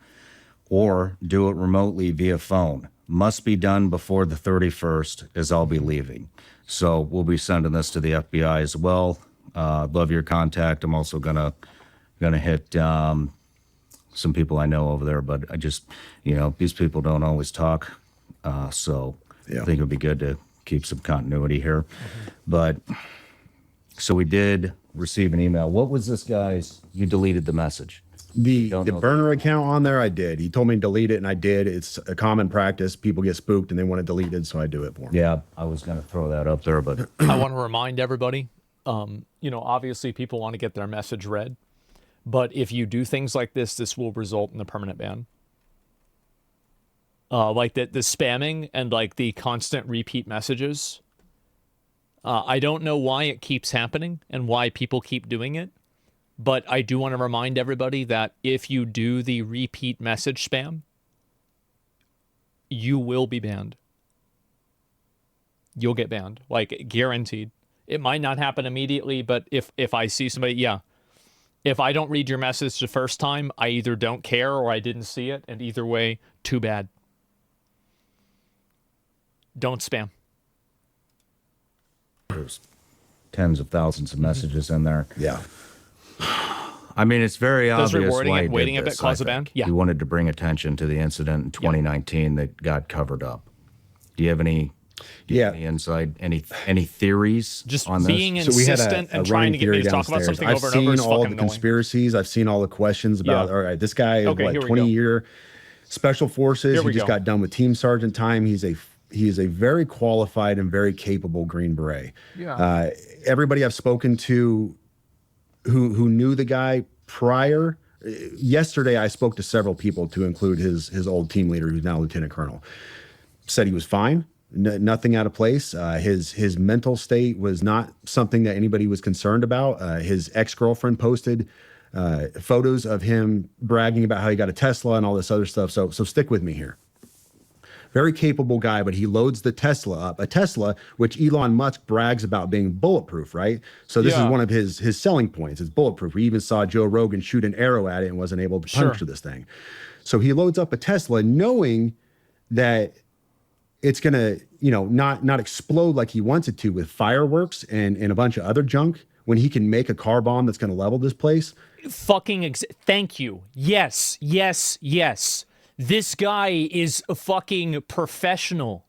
or do it remotely via phone. Must be done before the 31st as I'll be leaving. So we'll be sending this to the FBI as well. Love your contact. I'm also gonna hit some people I know over there, but I just, these people don't always talk. So I think it would be good to keep some continuity here. But so we did receive an email. What was this guy's? You deleted the message. The burner account on there, I did. He told me to delete it, and I did. It's a common practice. People get spooked and they want it deleted, so I do it for them. Yeah, I was going to throw that up there, but I want to remind everybody, obviously people want to get their message read, but if you do things like this will result in a permanent ban. Like the spamming and like the constant repeat messages. I don't know why it keeps happening and why people keep doing it. But I do want to remind everybody that if you do the repeat message spam, you will be banned. You'll get banned, like guaranteed. It might not happen immediately, but if I see somebody, if I don't read your message the first time, I either don't care or I didn't see it. And either way, too bad. Don't spam. There's tens of thousands of messages in there. Yeah. I mean, it's very Does obvious rewarding why it, waiting a bit cause a ban? Yeah. He wanted to bring attention to the incident in 2019 that got covered up. Do you have any insight, any theories just on being this? insistent and trying to get me to talk about something over and over is fucking annoying. I've seen all the conspiracies. I've seen all the questions about, all right, this guy is 20-year special forces. He just got done with team sergeant time. He is a very qualified and very capable Green Beret. Yeah. Everybody I've spoken to who knew the guy prior, yesterday I spoke to several people, to include his old team leader, who's now lieutenant colonel. Said he was fine, nothing out of place. His mental state was not something that anybody was concerned about. His ex-girlfriend posted photos of him bragging about how he got a Tesla and all this other stuff. So stick with me here. very capable guy, but he loads the Tesla up, a Tesla, which Elon Musk brags about being bulletproof, right? So this is one of his selling points. It's bulletproof. We even saw Joe Rogan shoot an arrow at it and wasn't able to puncture this thing. So he loads up a Tesla knowing that it's going to, not explode like he wants it to with fireworks and a bunch of other junk, when he can make a car bomb that's going to level this place. Thank you. Yes. This guy is a fucking professional.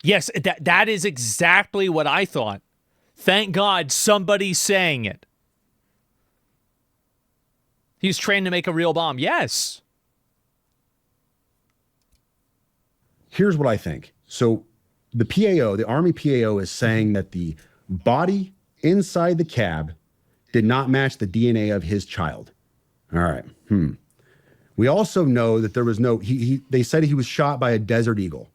Yes, that is exactly what I thought. Thank God somebody's saying it. He's trained to make a real bomb. Yes. Here's what I think. So the PAO, the Army PAO, is saying that the body inside the cab did not match the DNA of his child. All right. We also know that there was no, they said he was shot by a Desert Eagle.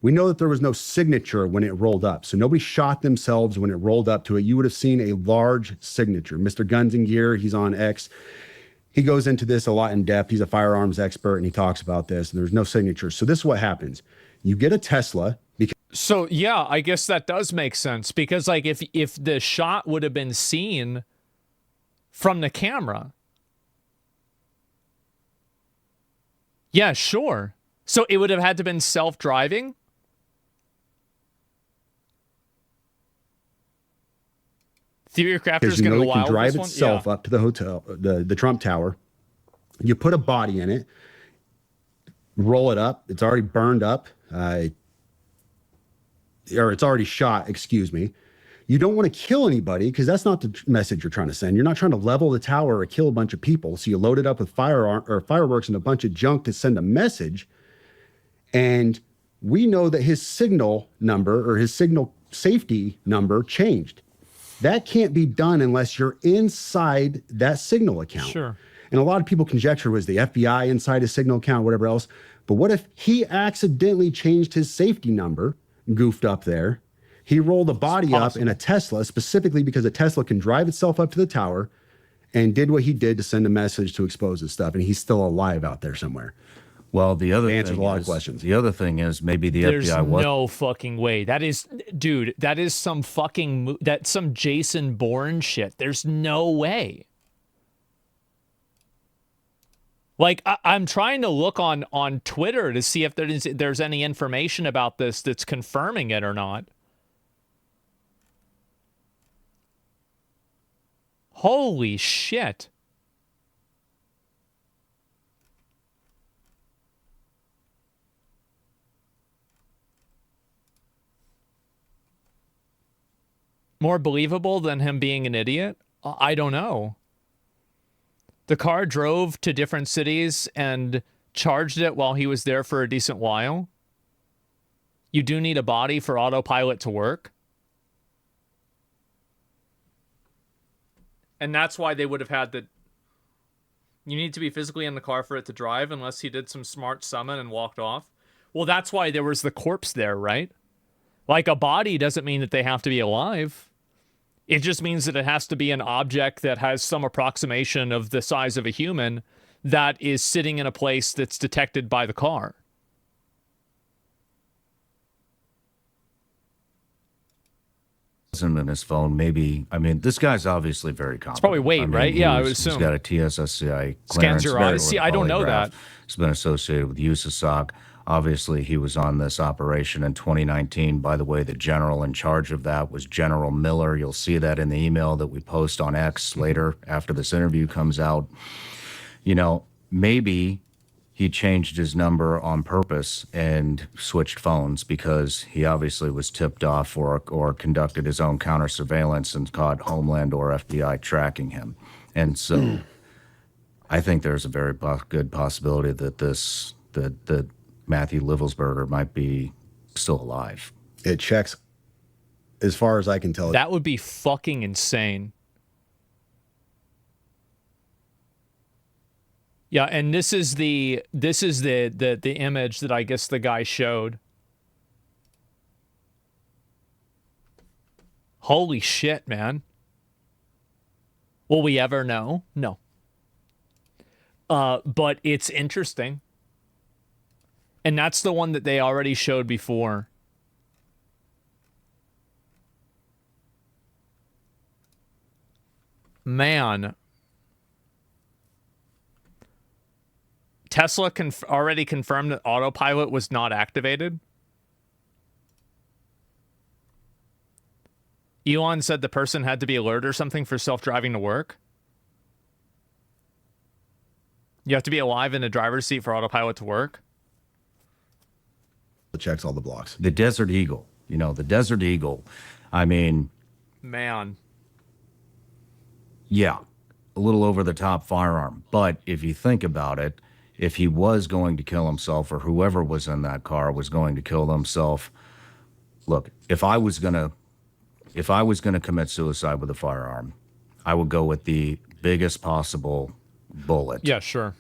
We know that there was no signature when it rolled up. So nobody shot themselves when it rolled up to it. You would have seen a large signature. Mr. Guns and Gear, he's on X. He goes into this a lot in depth. He's a firearms expert and he talks about this, and there's no signature. So this is what happens. You get a Tesla. So yeah, I guess that does make sense, because like if the shot would have been seen from the camera. Yeah, sure. So it would have had to been self-driving? Theory Crafter's going to go wild. It can drive with this itself one? up to the hotel, the Trump Tower. You put a body in it, roll it up. It's already burned up, or it's already shot, excuse me. You don't want to kill anybody, because that's not the message you're trying to send. You're not trying to level the tower or kill a bunch of people. So you load it up with fireworks and a bunch of junk to send a message. And we know that his signal number, or his signal safety number, changed. That can't be done unless you're inside that signal account. Sure. And a lot of people conjecture, was the FBI inside his signal account, whatever else. But what if he accidentally changed his safety number, goofed up there? He rolled a body up in a Tesla, specifically because a Tesla can drive itself up to the tower, and did what he did to send a message to expose his stuff. And he's still alive out there somewhere. Well, the other answers thing a lot is, of questions. The other thing is, maybe the There's FBI was no fucking way. That is, dude, that is some fucking, that's some Jason Bourne shit. There's no way. Like, I'm trying to look on Twitter to see if there's any information about this that's confirming it or not. Holy shit. More believable than him being an idiot? I don't know. The car drove to different cities and charged it while he was there for a decent while. You do need a body for autopilot to work. And that's why they would have had the... You need to be physically in the car for it to drive, unless he did some smart summon and walked off. Well, that's why there was the corpse there, right? Like, a body doesn't mean that they have to be alive. It just means that it has to be an object that has some approximation of the size of a human that is sitting in a place that's detected by the car. in his phone. Maybe, I mean, this guy's obviously very competent. It's probably weight, right? Yeah, I would assume. He's got a TSSCI Scans clearance. your eyes. See, I don't know that. He's been associated with USASOC. Obviously, he was on this operation in 2019. By the way, the general in charge of that was General Miller. You'll see that in the email that we post on X later after this interview comes out. You know, maybe he changed his number on purpose and switched phones because he obviously was tipped off or conducted his own counter surveillance and caught Homeland or FBI tracking him. And so I think there's a very good possibility that that Matthew Livelsberger might be still alive. It checks, as far as I can tell. That would be fucking insane. Yeah, and this is the image that I guess the guy showed. Holy shit, man. Will we ever know? No. But it's interesting. And that's the one that they already showed before. Man. Tesla already confirmed that autopilot was not activated. Elon said the person had to be alert or something for self-driving to work. You have to be alive in a driver's seat for autopilot to work. It checks all the blocks. The Desert Eagle, the Desert Eagle. I mean, man. Yeah, a little over the top firearm. But if you think about it, if he was going to kill himself, or whoever was in that car was going to kill himself, look, if I was gonna commit suicide with a firearm, I would go with the biggest possible bullet. Yeah, sure.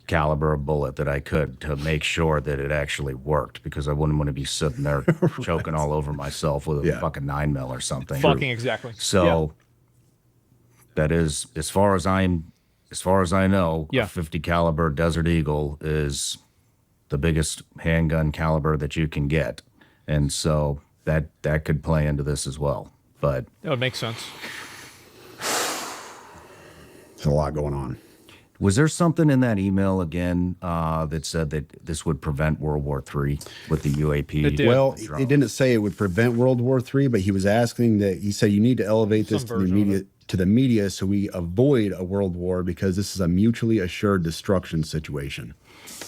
Caliber of bullet that I could, to make sure that it actually worked, because I wouldn't want to be sitting there choking all over myself with a fucking 9mm or something. Fucking exactly. So that is, as far as I know, a 50 caliber Desert Eagle is the biggest handgun caliber that you can get, and so that could play into this as well. But that would make sense. There's a lot going on. Was there something in that email again that said that this would prevent World War III with the UAP? It did. Well, it didn't say it would prevent World War III, but he was asking that. He said you need to elevate this to the media, so we avoid a world war, because this is a mutually assured destruction situation.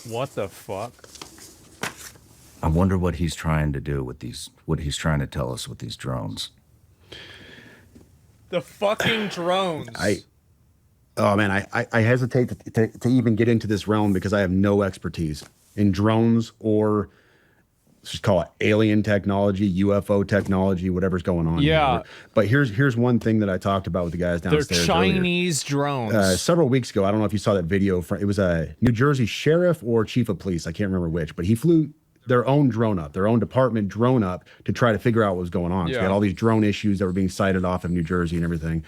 What the fuck? I wonder what he's trying to do with these. What he's trying to tell us with these drones. The fucking drones. I hesitate to even get into this realm, because I have no expertise in drones, or let's just call it alien technology, UFO technology, whatever's going on. Yeah. Here. But here's one thing that I talked about with the guys downstairs. They're Chinese drones. Several weeks ago, I don't know if you saw that video. It was a New Jersey sheriff or chief of police. I can't remember which, but he flew their own drone up, their own department drone up, to try to figure out what was going on. So they had all these drone issues that were being sighted off of New Jersey and everything.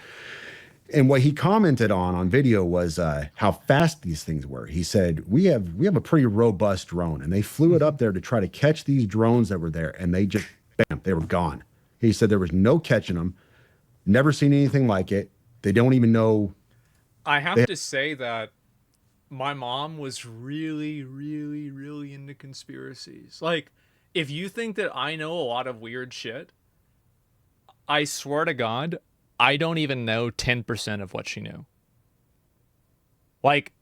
And what he commented on video was how fast these things were. He said, we have a pretty robust drone, and they flew it up there to try to catch these drones that were there, and they just, bam, they were gone. He said there was no catching them, never seen anything like it. They don't even know. I have to say that my mom was really, really, really into conspiracies. Like, if you think that I know a lot of weird shit, I swear to God, I don't even know 10% of what she knew. Like,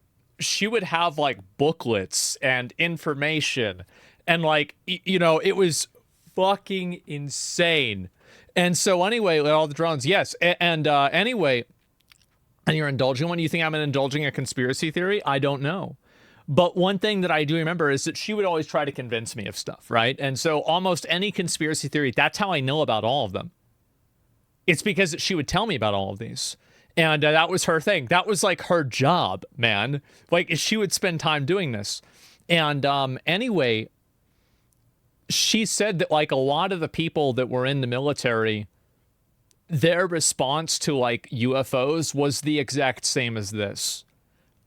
she would have like booklets and information, and like, it was fucking insane. And so anyway, all the drones, yes. And anyway, and you're indulging one. You think I'm indulging a conspiracy theory? I don't know. But one thing that I do remember is that she would always try to convince me of stuff, right? And so almost any conspiracy theory, that's how I know about all of them. It's because she would tell me about all of these. And that was her thing. That was like her job, man. Like, she would spend time doing this. And anyway, she said that like a lot of the people that were in the military, their response to like UFOs was the exact same as this.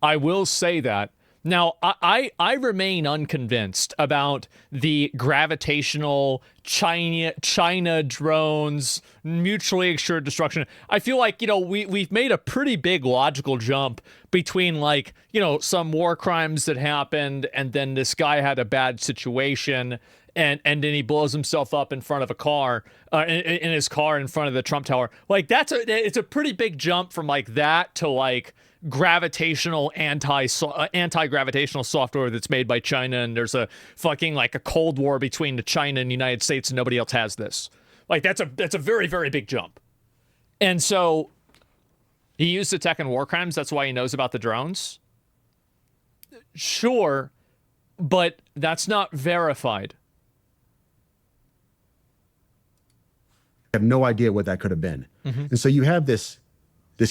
I will say that. Now, I remain unconvinced about the gravitational China drones, mutually assured destruction. I feel like, we've made a pretty big logical jump between like, some war crimes that happened, and then this guy had a bad situation, and then he blows himself up in front of a car, in his car in front of the Trump Tower. Like, it's a pretty big jump from like that to like gravitational anti-gravitational software that's made by China, and there's a fucking like a Cold War between the China and the United States, and nobody else has this. Like, that's a very, very big jump. And so he used the tech in war crimes. That's why he knows about the drones. Sure, but that's not verified. I have no idea what that could have been. Mm-hmm. And so you have this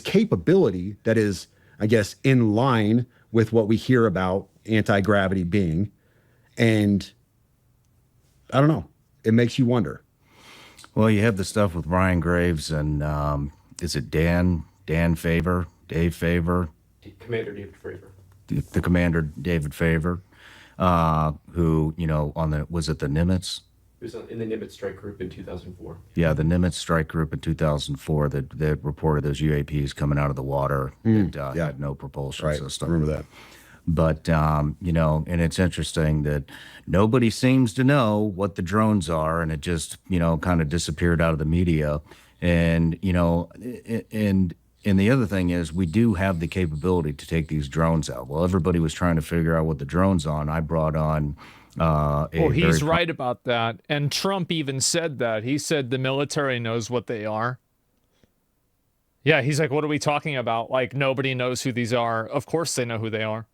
capability that is, I guess, in line with what we hear about anti-gravity being. And I don't know. It makes you wonder. Well, you have the stuff with Ryan Graves and is it Dan Favor, Dave Favor? Commander David Fravor. The Commander David Favor. who, on was it the Nimitz? It was in the Nimitz strike group in 2004. Yeah, the Nimitz strike group in 2004 that reported those UAPs coming out of the water that had no propulsion system. I remember that. But, and it's interesting that nobody seems to know what the drones are, and it just, kind of disappeared out of the media. And, and the other thing is we do have the capability to take these drones out. Well, everybody was trying to figure out what the drone's on. I brought on he's right about that. And Trump even said that. He said the military knows what they are. Yeah, he's like, what are we talking about? Like, nobody knows who these are. Of course they know who they are.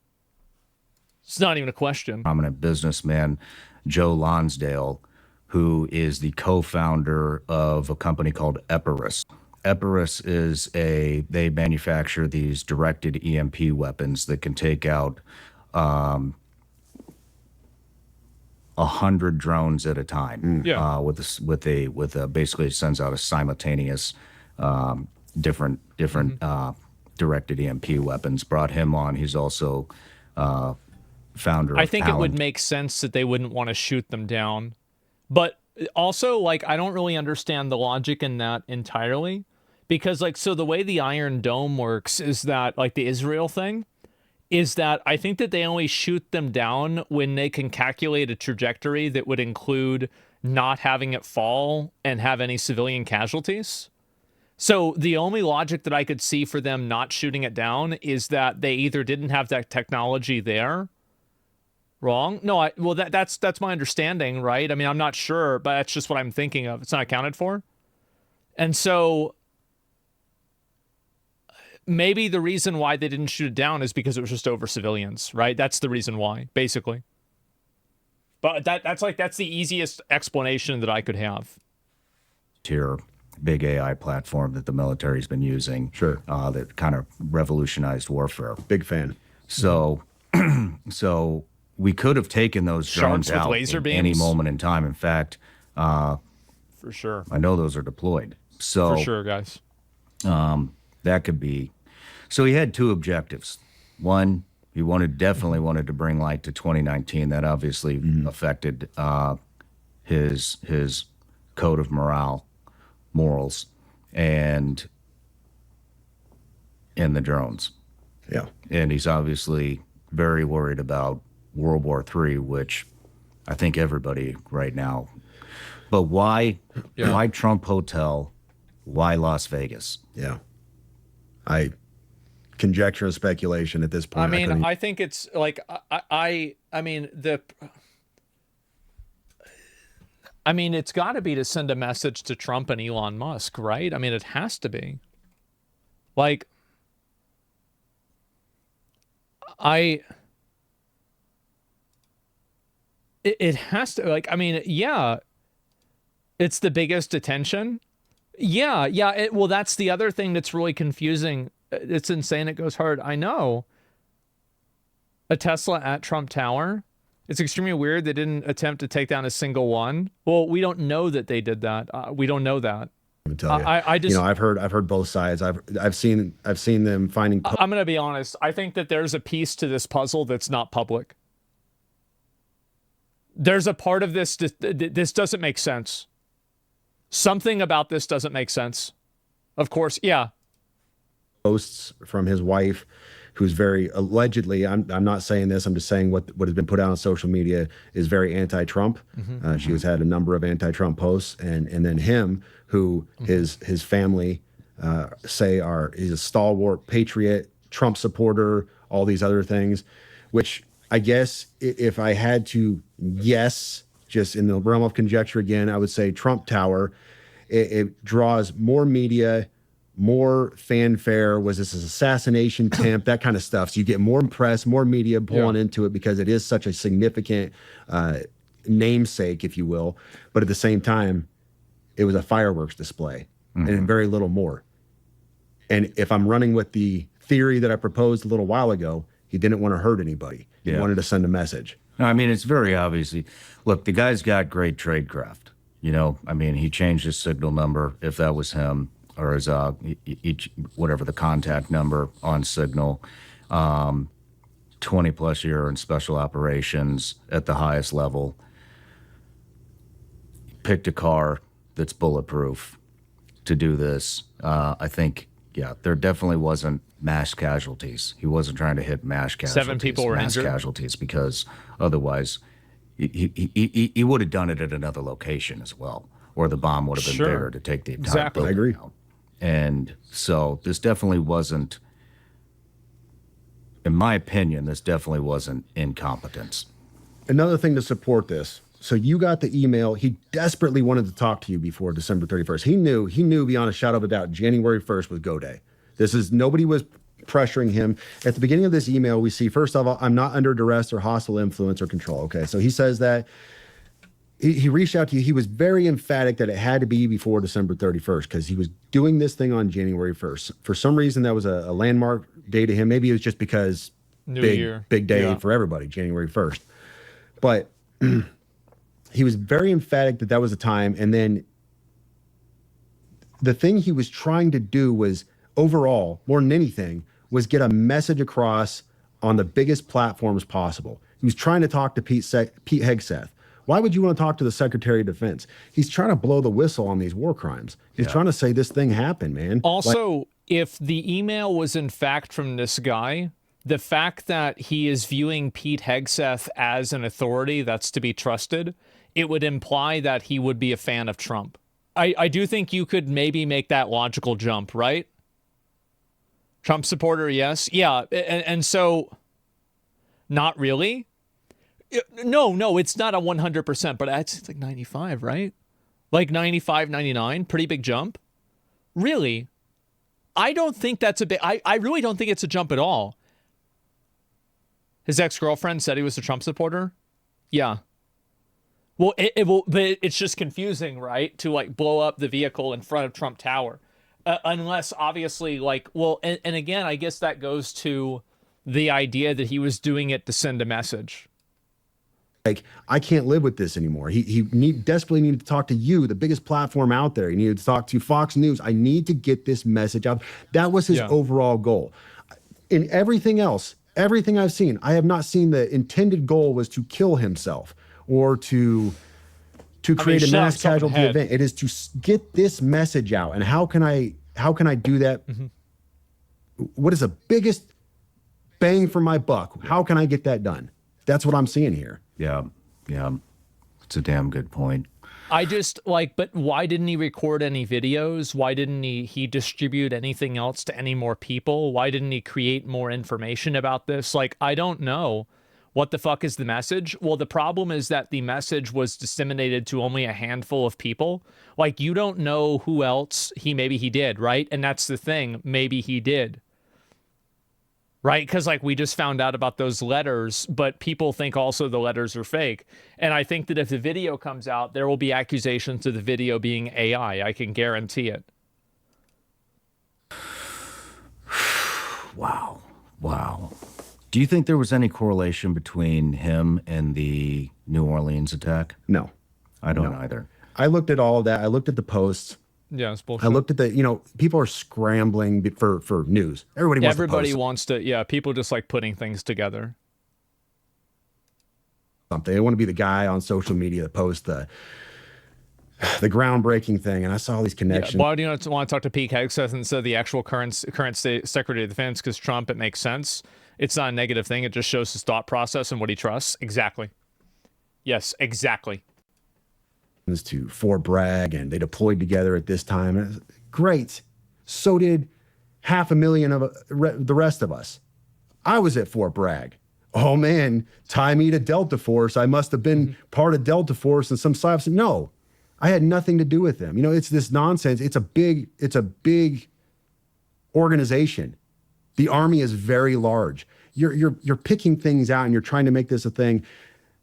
It's not even a question. Prominent businessman, Joe Lonsdale, who is the co-founder of a company called Epirus. Epirus is they manufacture these directed EMP weapons that can take out 100 drones at a time. Yeah. Basically sends out a simultaneous different directed EMP weapons. Brought him on. He's also founder of I think Allen. it would make sense that they wouldn't want to shoot them down. But also, like, I don't really understand the logic in that entirely. Because, like, so the way the Iron Dome works is that, like, the Israel thing, is that I think that they only shoot them down when they can calculate a trajectory that would include not having it fall and have any civilian casualties. So the only logic that I could see for them not shooting it down is that they either didn't have that technology there. Wrong? No, that's my understanding, right? I mean, I'm not sure, but that's just what I'm thinking of. It's not accounted for. And so maybe the reason why they didn't shoot it down is because it was just over civilians, right? That's the reason why, basically. But that's the easiest explanation that I could have. Tier big AI platform that the military's been using. Sure. That kind of revolutionized warfare. Big fan. So, so we could have taken those drones Sharks with out laser at any beams? moment in time. In fact, For sure. I know those are deployed. So For sure, guys. that could be. So he had two objectives. One, he definitely wanted to bring light to 2019. That obviously affected his code of morals, and the drones. Yeah. And he's obviously very worried about World War III, which I think everybody right now. But why Trump Hotel? Why Las Vegas? Yeah. Conjecture and speculation at this point. I mean, I think it's like I mean it's got to be to send a message to Trump and Elon Musk, right? I mean, it has to be. Like, it has to, like, I mean, yeah, it's the biggest attention. Yeah. Well, that's the other thing that's really confusing. It's insane. It goes hard. I know. A Tesla at Trump Tower. It's extremely weird they didn't attempt to take down a single one. Well, we don't know that they did that. We don't know that. I'm tell you. I just, I've heard both sides. I've seen them finding. I'm gonna be honest. I think that there's a piece to this puzzle that's not public. There's a part of this. This doesn't make sense. Something about this doesn't make sense. Of course, yeah. Posts from his wife, who's very allegedly, I'm not saying this, I'm just saying what has been put out on social media is very anti-Trump. She has had a number of anti-Trump posts, and then him, who his family say he's a stalwart patriot, Trump supporter, all these other things, which I guess if I had to guess, just in the realm of conjecture again, I would say Trump Tower, it draws more media, more fanfare. Was this an assassination attempt? That kind of stuff. So you get more press, more media pulling into it because it is such a significant namesake, if you will. But at the same time, it was a fireworks display and very little more. And if I'm running with the theory that I proposed a little while ago, he didn't want to hurt anybody. He wanted to send a message. I mean, it's very obviously, look, the guy's got great tradecraft. I mean, he changed his signal number, if that was him, or his whatever the contact number on Signal, to 20 plus year in special operations at the highest level. Picked a car that's bulletproof to do this. I think, yeah, there definitely wasn't mass casualties. He wasn't trying to hit mass casualties. 7 people were mass injured. casualties, because otherwise he would have done it at another location as well, or the bomb would have been Sure. bigger to take the entire Exactly. building I agree. out. And so this definitely wasn't, in my opinion, this definitely wasn't incompetence. Another thing to support this. So you got the email. He desperately wanted to talk to you before December 31st. He knew beyond a shadow of a doubt, January 1st was go day. Nobody was pressuring him. At the beginning of this email, we see, first of all, I'm not under duress or hostile influence or control. Okay. So he says that he reached out to you. He was very emphatic that it had to be before December 31st because he was doing this thing on January 1st. For some reason, that was a landmark day to him. Maybe it was just because New Year. big day Yeah. for everybody, January 1st. But he was very emphatic that was the time. And then the thing he was trying to do was, overall, more than anything, was get a message across on the biggest platforms possible. He was trying to talk to Pete Hegseth. Why would you want to talk to the Secretary of Defense? He's trying to blow the whistle on these war crimes. He's trying to say this thing happened, man. Also, if the email was in fact from this guy, the fact that he is viewing Pete Hegseth as an authority that's to be trusted, it would imply that he would be a fan of Trump. I do think you could maybe make that logical jump, right? Trump supporter, yes. Yeah, and so, not really? No, it's not a 100%, but it's like 95, right? Like 95, 99, pretty big jump. Really? I don't think that's a big, I really don't think it's a jump at all. His ex-girlfriend said he was a Trump supporter? Yeah. Well, but it's just confusing, right? To like blow up the vehicle in front of Trump Tower. Unless obviously and again, I guess that goes to the idea that he was doing it to send a message. Like, I can't live with this anymore. He desperately needed to talk to you, the biggest platform out there. He needed to talk to Fox News. I need to get this message out. That was his overall goal. In everything else, everything I've seen, I have not seen the intended goal was to kill himself or to create a mass casualty event. It is to get this message out. And how can I do that? Mm-hmm. What is the biggest bang for my buck? How can I get that done? That's what I'm seeing here. Yeah. It's a damn good point. I just but why didn't he record any videos? Why didn't he distribute anything else to any more people? Why didn't he create more information about this? I don't know. What the fuck is the message? Well, the problem is that the message was disseminated to only a handful of people. You don't know who else maybe he did, right? And that's the thing. Maybe he did. Right? Because we just found out about those letters, but people think also the letters are fake. And I think that if the video comes out, there will be accusations of the video being AI. I can guarantee it. Wow. Do you think there was any correlation between him and the New Orleans attack? No. I don't either. I looked at all of that. I looked at the posts. Yeah, it's bullshit. I looked at people are scrambling for news. Everybody wants to, people just like putting things together. Something. They want to be the guy on social media that posts the groundbreaking thing. And I saw all these connections. Why do you want to talk to Pete Hegseth instead of the actual current state Secretary of Defense? Because Trump, it makes sense. It's not a negative thing. It just shows his thought process and what he trusts. Exactly. Yes, exactly. To Fort Bragg, and they deployed together at this time. Great. So did 500,000 of the rest of us. I was at Fort Bragg. Oh man, tie me to Delta Force. I must have been part of Delta Force and some side. No, I had nothing to do with them. It's this nonsense. It's a big organization. The Army is very large. You're picking things out and you're trying to make this a thing.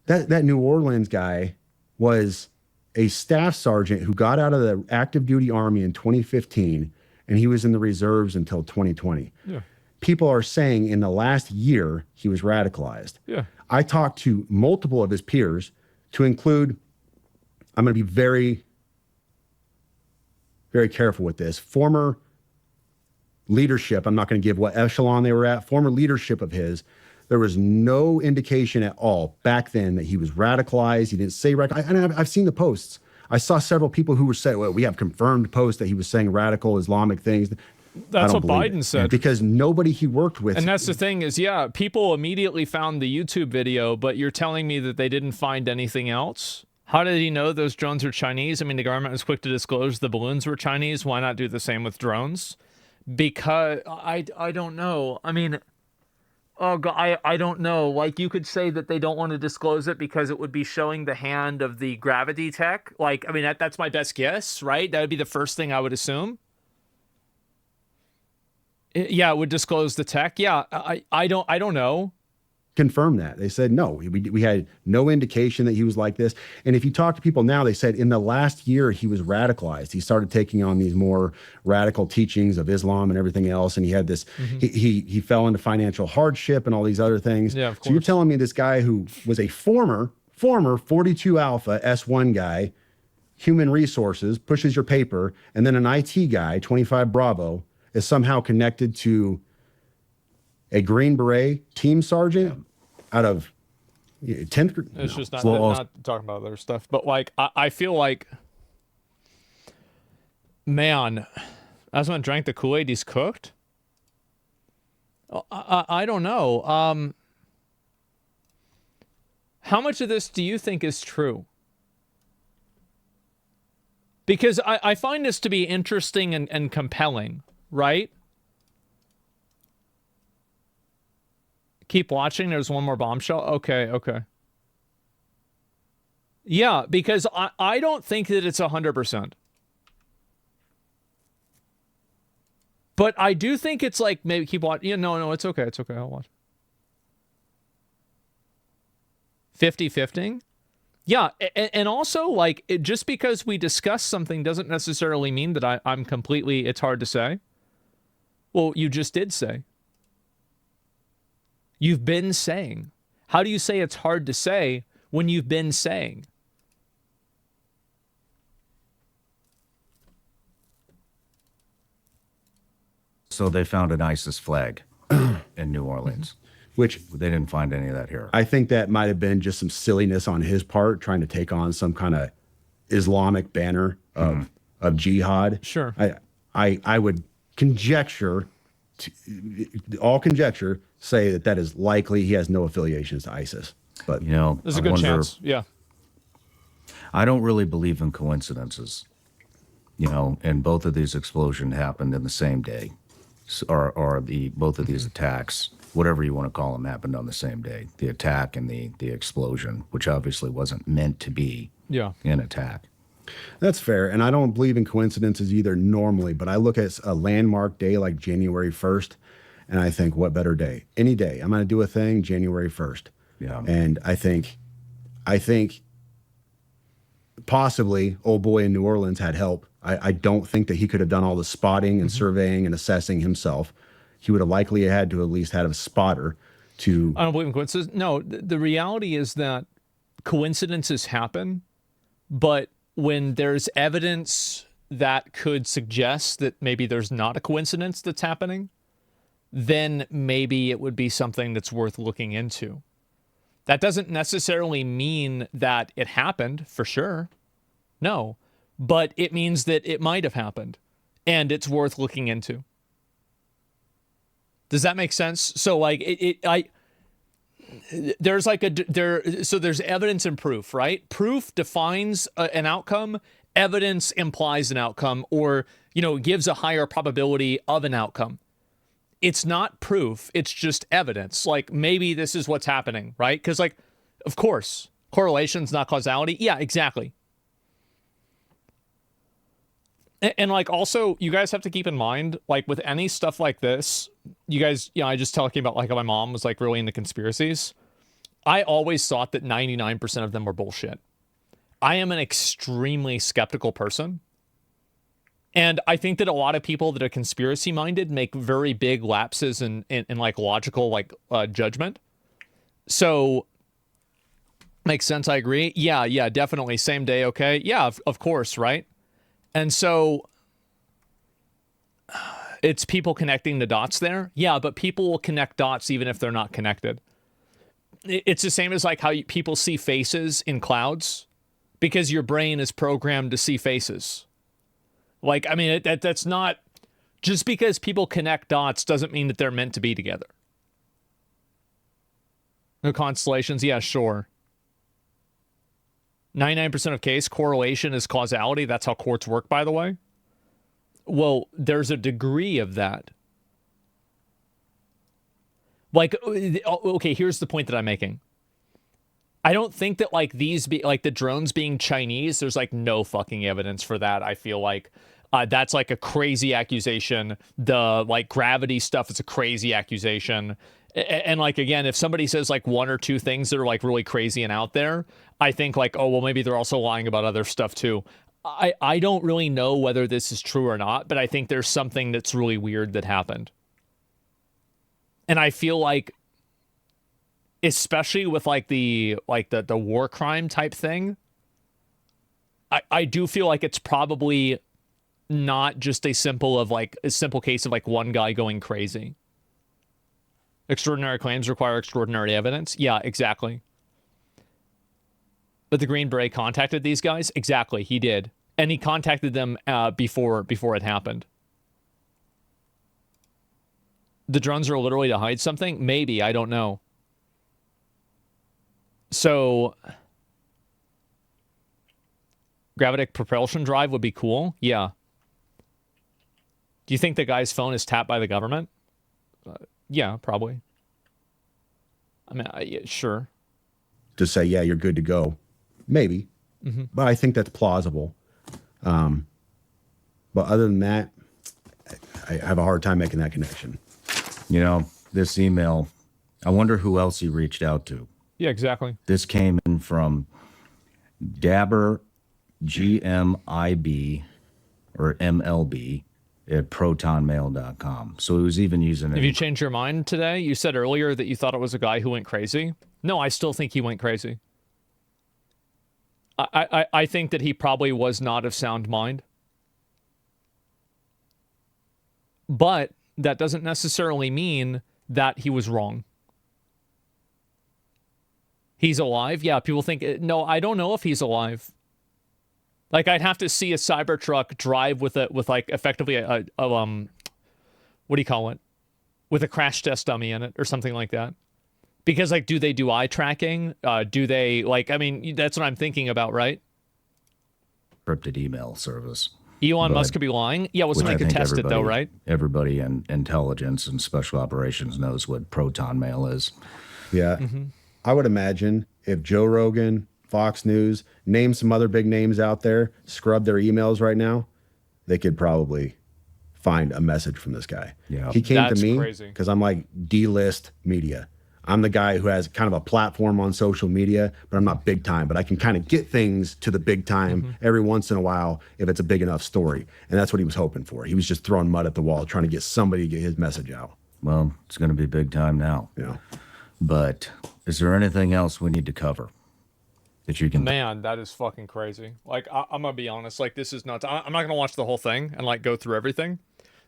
That New Orleans guy was a staff sergeant who got out of the active duty Army in 2015, and he was in the reserves until 2020. Yeah. People are saying in the last year he was radicalized. Yeah. I talked to multiple of his peers, to include, I'm going to be very, very careful with this, former leadership, I'm not going to give what echelon they were at, former leadership of his There was no indication at all back then that he was radicalized. He didn't say radical. I've seen the posts. I saw several people who were saying, well, we have confirmed posts that he was saying radical Islamic things. That's what Biden said. Because nobody he worked with. And that's the thing is, yeah, people immediately found the YouTube video, but you're telling me that they didn't find anything else? How did he know those drones are Chinese? I mean, the government was quick to disclose the balloons were Chinese. Why not do the same with drones? Because I don't know. I mean, oh God, I don't know. Like, you could say that they don't want to disclose it because it would be showing the hand of the gravity tech. Like, I mean, that's my best guess, right? That would be the first thing I would assume. Yeah, it would disclose the tech. Yeah, I don't know. Confirm that. They said no. We had no indication that he was like this. And if you talk to people now, they said in the last year he was radicalized. He started taking on these more radical teachings of Islam and everything else. And he had this. He fell into financial hardship and all these other things. Yeah, of course. So you're telling me this guy who was a former 42 Alpha S1 guy, human resources, pushes your paper, and then an IT guy, 25 Bravo, is somehow connected to a Green Beret team sergeant out of 10th. It's just not talking about other stuff. But like, I feel like, man, Asmongold drank the Kool-Aid he's cooked. I don't know. How much of this do you think is true? Because I find this to be interesting and compelling, right? Keep watching. There's one more bombshell. Okay. Yeah, because I don't think that it's 100%. But I do think it's like, maybe keep watching. Yeah, no, it's okay. I'll watch. 50-50. Yeah, and also, like, just because we discuss something doesn't necessarily mean that I'm completely, it's hard to say. Well, you just did say. You've been saying. How do you say it's hard to say when you've been saying? So they found an ISIS flag in New Orleans. Which They didn't find any of that here. I think that might have been just some silliness on his part, trying to take on some kind of Islamic banner of jihad. Sure. I would conjecture, all conjecture, say that is likely he has no affiliations to ISIS. But You know, There's a I good wonder- chance. Yeah. I don't really believe in coincidences. You know, and both of these explosions happened in the same day, or both of these attacks, whatever you want to call them, happened on the same day. The attack and the explosion, which obviously wasn't meant to be an attack. that's fair. And I don't believe in coincidences either normally, but I look at a landmark day like January 1st, and I think, what better day? Any day. I'm going to do a thing January 1st. Yeah. And I think possibly old boy in New Orleans had help. I don't think that he could have done all the spotting and surveying and assessing himself. He would have likely had to at least have a spotter to. I don't believe in coincidences. No, the reality is that coincidences happen, but when there's evidence that could suggest that maybe there's not a coincidence that's happening, then maybe it would be something that's worth looking into. That doesn't necessarily mean that it happened, for sure. No. But it means that it might have happened, and it's worth looking into. Does that make sense? So, like, there's like so there's evidence and proof, right? Proof defines an outcome. Evidence implies an outcome, or, gives a higher probability of an outcome. It's not proof. It's just evidence. Like, maybe this is what's happening, right? Because, like, of course, correlation's not causality. Yeah, exactly. And like, also, you guys have to keep in mind, like, with any stuff like this, you guys, I just talking about, like, how my mom was, like, really into conspiracies. I always thought that 99% of them were bullshit. I am an extremely skeptical person. And I think that a lot of people that are conspiracy minded make very big lapses in like logical, like, judgment. So, makes sense. I agree. Yeah, definitely. Same day. Okay. Yeah, of course. Right. And so it's people connecting the dots there. Yeah, but people will connect dots even if they're not connected. it's the same as like how people see faces in clouds, because your brain is programmed to see faces. Like, I mean, that's not, just because people connect dots doesn't mean that they're meant to be together. No constellations, yeah, sure. 99% of case correlation is causality. That's how courts work, by the way. Well, there's a degree of that. Like, okay, here's the point that I'm making. I don't think that like like the drones being Chinese, there's like no fucking evidence for that. I feel like that's like a crazy accusation. The like gravity stuff is a crazy accusation. And like, again, if somebody says like one or two things that are like really crazy and out there, I think like, oh, well, maybe they're also lying about other stuff too. I don't really know whether this is true or not, but I think there's something that's really weird that happened. And I feel like, especially with like the war crime type thing, I do feel like it's probably not just a simple case of like one guy going crazy. Extraordinary claims require extraordinary evidence. Yeah, exactly. But the Green Beret contacted these guys? Exactly, he did. And he contacted them before it happened. The drones are literally to hide something? Maybe, I don't know. So, gravitic propulsion drive would be cool? Yeah. Do you think the guy's phone is tapped by the government? Yeah, probably. I mean, yeah, sure. To say, yeah, you're good to go. Maybe. Mm-hmm. But I think that's plausible. But other than that, I have a hard time making that connection. You know, this email, I wonder who else he reached out to. Yeah, exactly. This came in from Dabber GMIB or MLB at protonmail.com. So he was even using it. Have you changed your mind today? You said earlier that you thought it was a guy who went crazy. No, I still think he went crazy. I think that he probably was not of sound mind. But that doesn't necessarily mean that he was wrong. He's alive? Yeah, people think... No, I don't know if he's alive. Like, I'd have to see a Cybertruck drive with like, effectively a what do you call it? With a crash test dummy in it or something like that. Because, like, do they do eye tracking? Do they, like, I mean, that's what I'm thinking about, right? Encrypted email service. Elon Musk could be lying? Yeah, well, somebody could test it, though, right? Everybody in intelligence and special operations knows what Proton Mail is. Yeah. Mm-hmm. I would imagine if Joe Rogan, Fox News, name some other big names out there, scrub their emails right now, they could probably find a message from this guy. Yeah. He came to me because I'm like D-list media. I'm the guy who has kind of a platform on social media, but I'm not big time, but I can kind of get things to the big time every once in a while if it's a big enough story. And that's what he was hoping for. He was just throwing mud at the wall, trying to get somebody to get his message out. Well, it's going to be big time now. Yeah. But is there anything else we need to cover that you can? Man, that is fucking crazy. Like, I'm gonna be honest. Like, this is nuts. I'm not gonna watch the whole thing and like go through everything.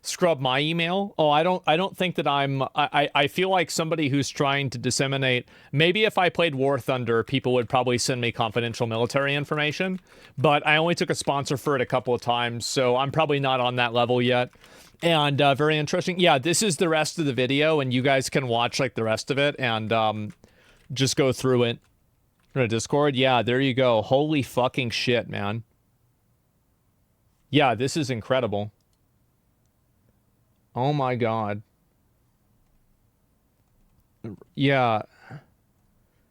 Scrub my email. Oh, I don't think that I feel like somebody who's trying to disseminate. Maybe if I played War Thunder, people would probably send me confidential military information. But I only took a sponsor for it a couple of times, so I'm probably not on that level yet. And very interesting. Yeah, this is the rest of the video, and you guys can watch like the rest of it and just go through it in a Discord. Yeah, there you go. Holy fucking shit, man. Yeah, this is incredible. Oh my god. Yeah.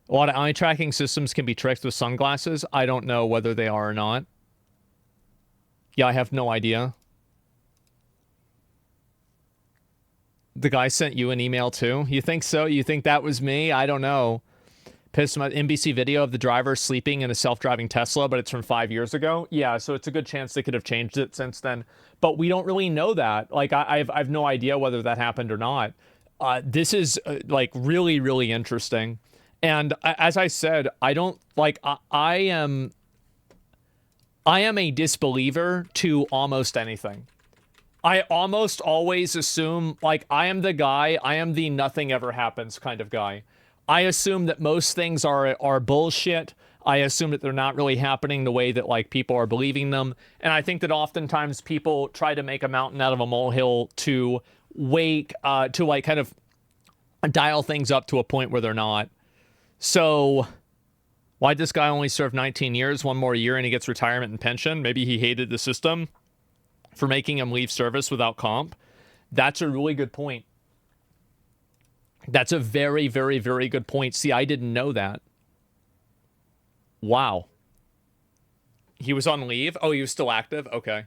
A lot of eye tracking systems can be tricked with sunglasses. I don't know whether they are or not. Yeah, I have no idea. The guy sent you an email too? You think so? You think that was me? I don't know. Pissed about NBC video of the driver sleeping in a self-driving Tesla, but it's from 5 years ago. Yeah, so it's a good chance they could have changed it since then. But we don't really know that. Like, I've no idea whether that happened or not. This is like really, really interesting. And as I said, I don't like. I am a disbeliever to almost anything. I almost always assume, like, I am the guy, I am the nothing ever happens kind of guy. I assume that most things are bullshit. I assume that they're not really happening the way that like people are believing them. And I think that oftentimes people try to make a mountain out of a molehill to to like kind of dial things up to a point where they're not. So why'd this guy only serve 19 years, one more year, and he gets retirement and pension? Maybe he hated the system for making him leave service without comp. That's a really good point. That's a very, very, very good point. See, I didn't know that. Wow. He was on leave? Oh, he was still active? Okay.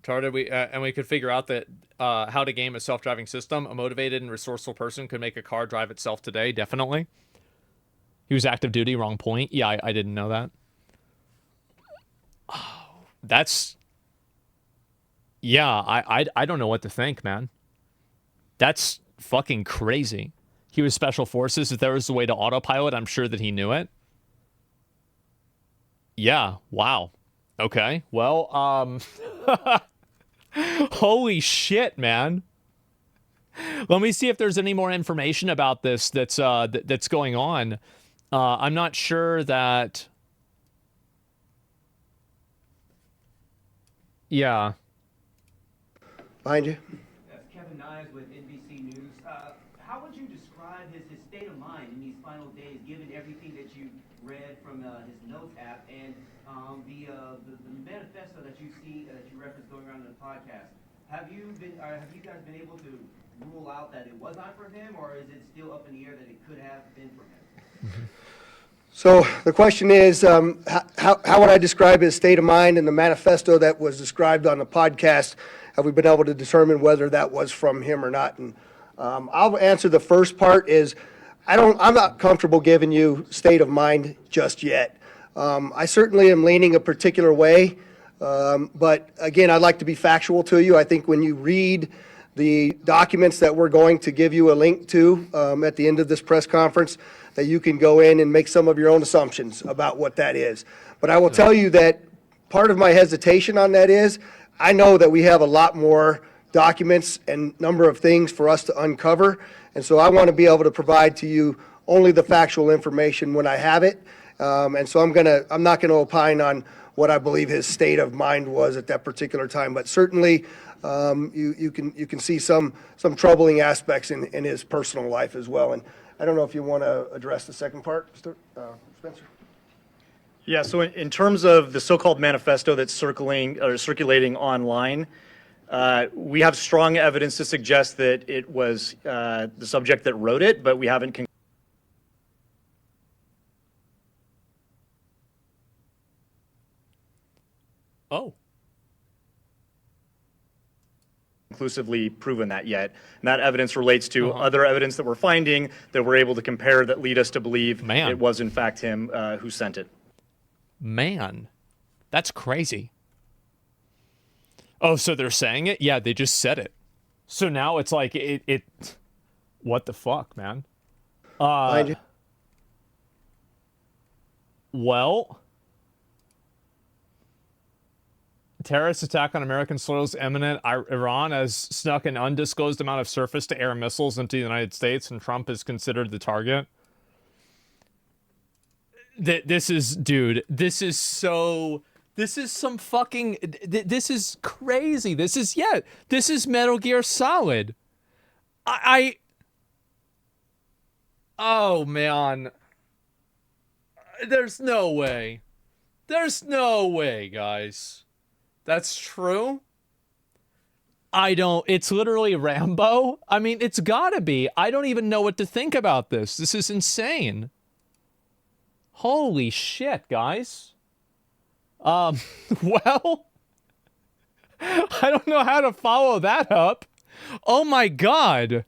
And we could figure out that how to game a self-driving system. A motivated and resourceful person could make a car drive itself today. Definitely. He was active duty. Wrong point. Yeah, I didn't know that. Oh, that's... Yeah, I don't know what to think, man. That's fucking crazy. He was special forces. If there was a way to autopilot, I'm sure that he knew it. Yeah, wow. Okay, well, holy shit, man. Let me see if there's any more information about this that's going on. I'm not sure that... Yeah. Behind you. That's Kevin Knives with NBC News. How would you describe his state of mind in these final days, given everything that you read from his notes app and the manifesto that you see that you referenced going around in the podcast? Have you guys been able to rule out that it was not from him, or is it still up in the air that it could have been from him? So the question is, how would I describe his state of mind in the manifesto that was described on the podcast? Have we been able to determine whether that was from him or not? And I'll answer the first part is, I'm not comfortable giving you state of mind just yet. I certainly am leaning a particular way, but again, I'd like to be factual to you. I think when you read the documents that we're going to give you a link to at the end of this press conference, that you can go in and make some of your own assumptions about what that is. But I will tell you that part of my hesitation on that is, I know that we have a lot more documents and number of things for us to uncover, and so I want to be able to provide to you only the factual information when I have it. And so I'm not gonna opine on what I believe his state of mind was at that particular time, but certainly you can see some troubling aspects in his personal life as well. And I don't know if you want to address the second part, Spencer. Yeah, so in terms of the so-called manifesto that's circulating online, we have strong evidence to suggest that it was the subject that wrote it, but we haven't conclusively proven that yet. And that evidence relates to other evidence that we're finding that we're able to compare that lead us to believe it was in fact him who sent it. Man, that's crazy. Oh, so they're saying it? Yeah, they just said it. So now it's like it what the fuck, man? Well, terrorist attack on American soil is imminent. Iran has snuck an undisclosed amount of surface-to-air missiles into the United States, and Trump is considered the target. This is, dude, this is some fucking, this is crazy. This is Metal Gear Solid. Oh, man. There's no way. There's no way, guys. That's true? It's literally Rambo? I mean, it's gotta be. I don't even know what to think about this. This is insane. Holy shit, guys. Well, I don't know how to follow that up. Oh my God.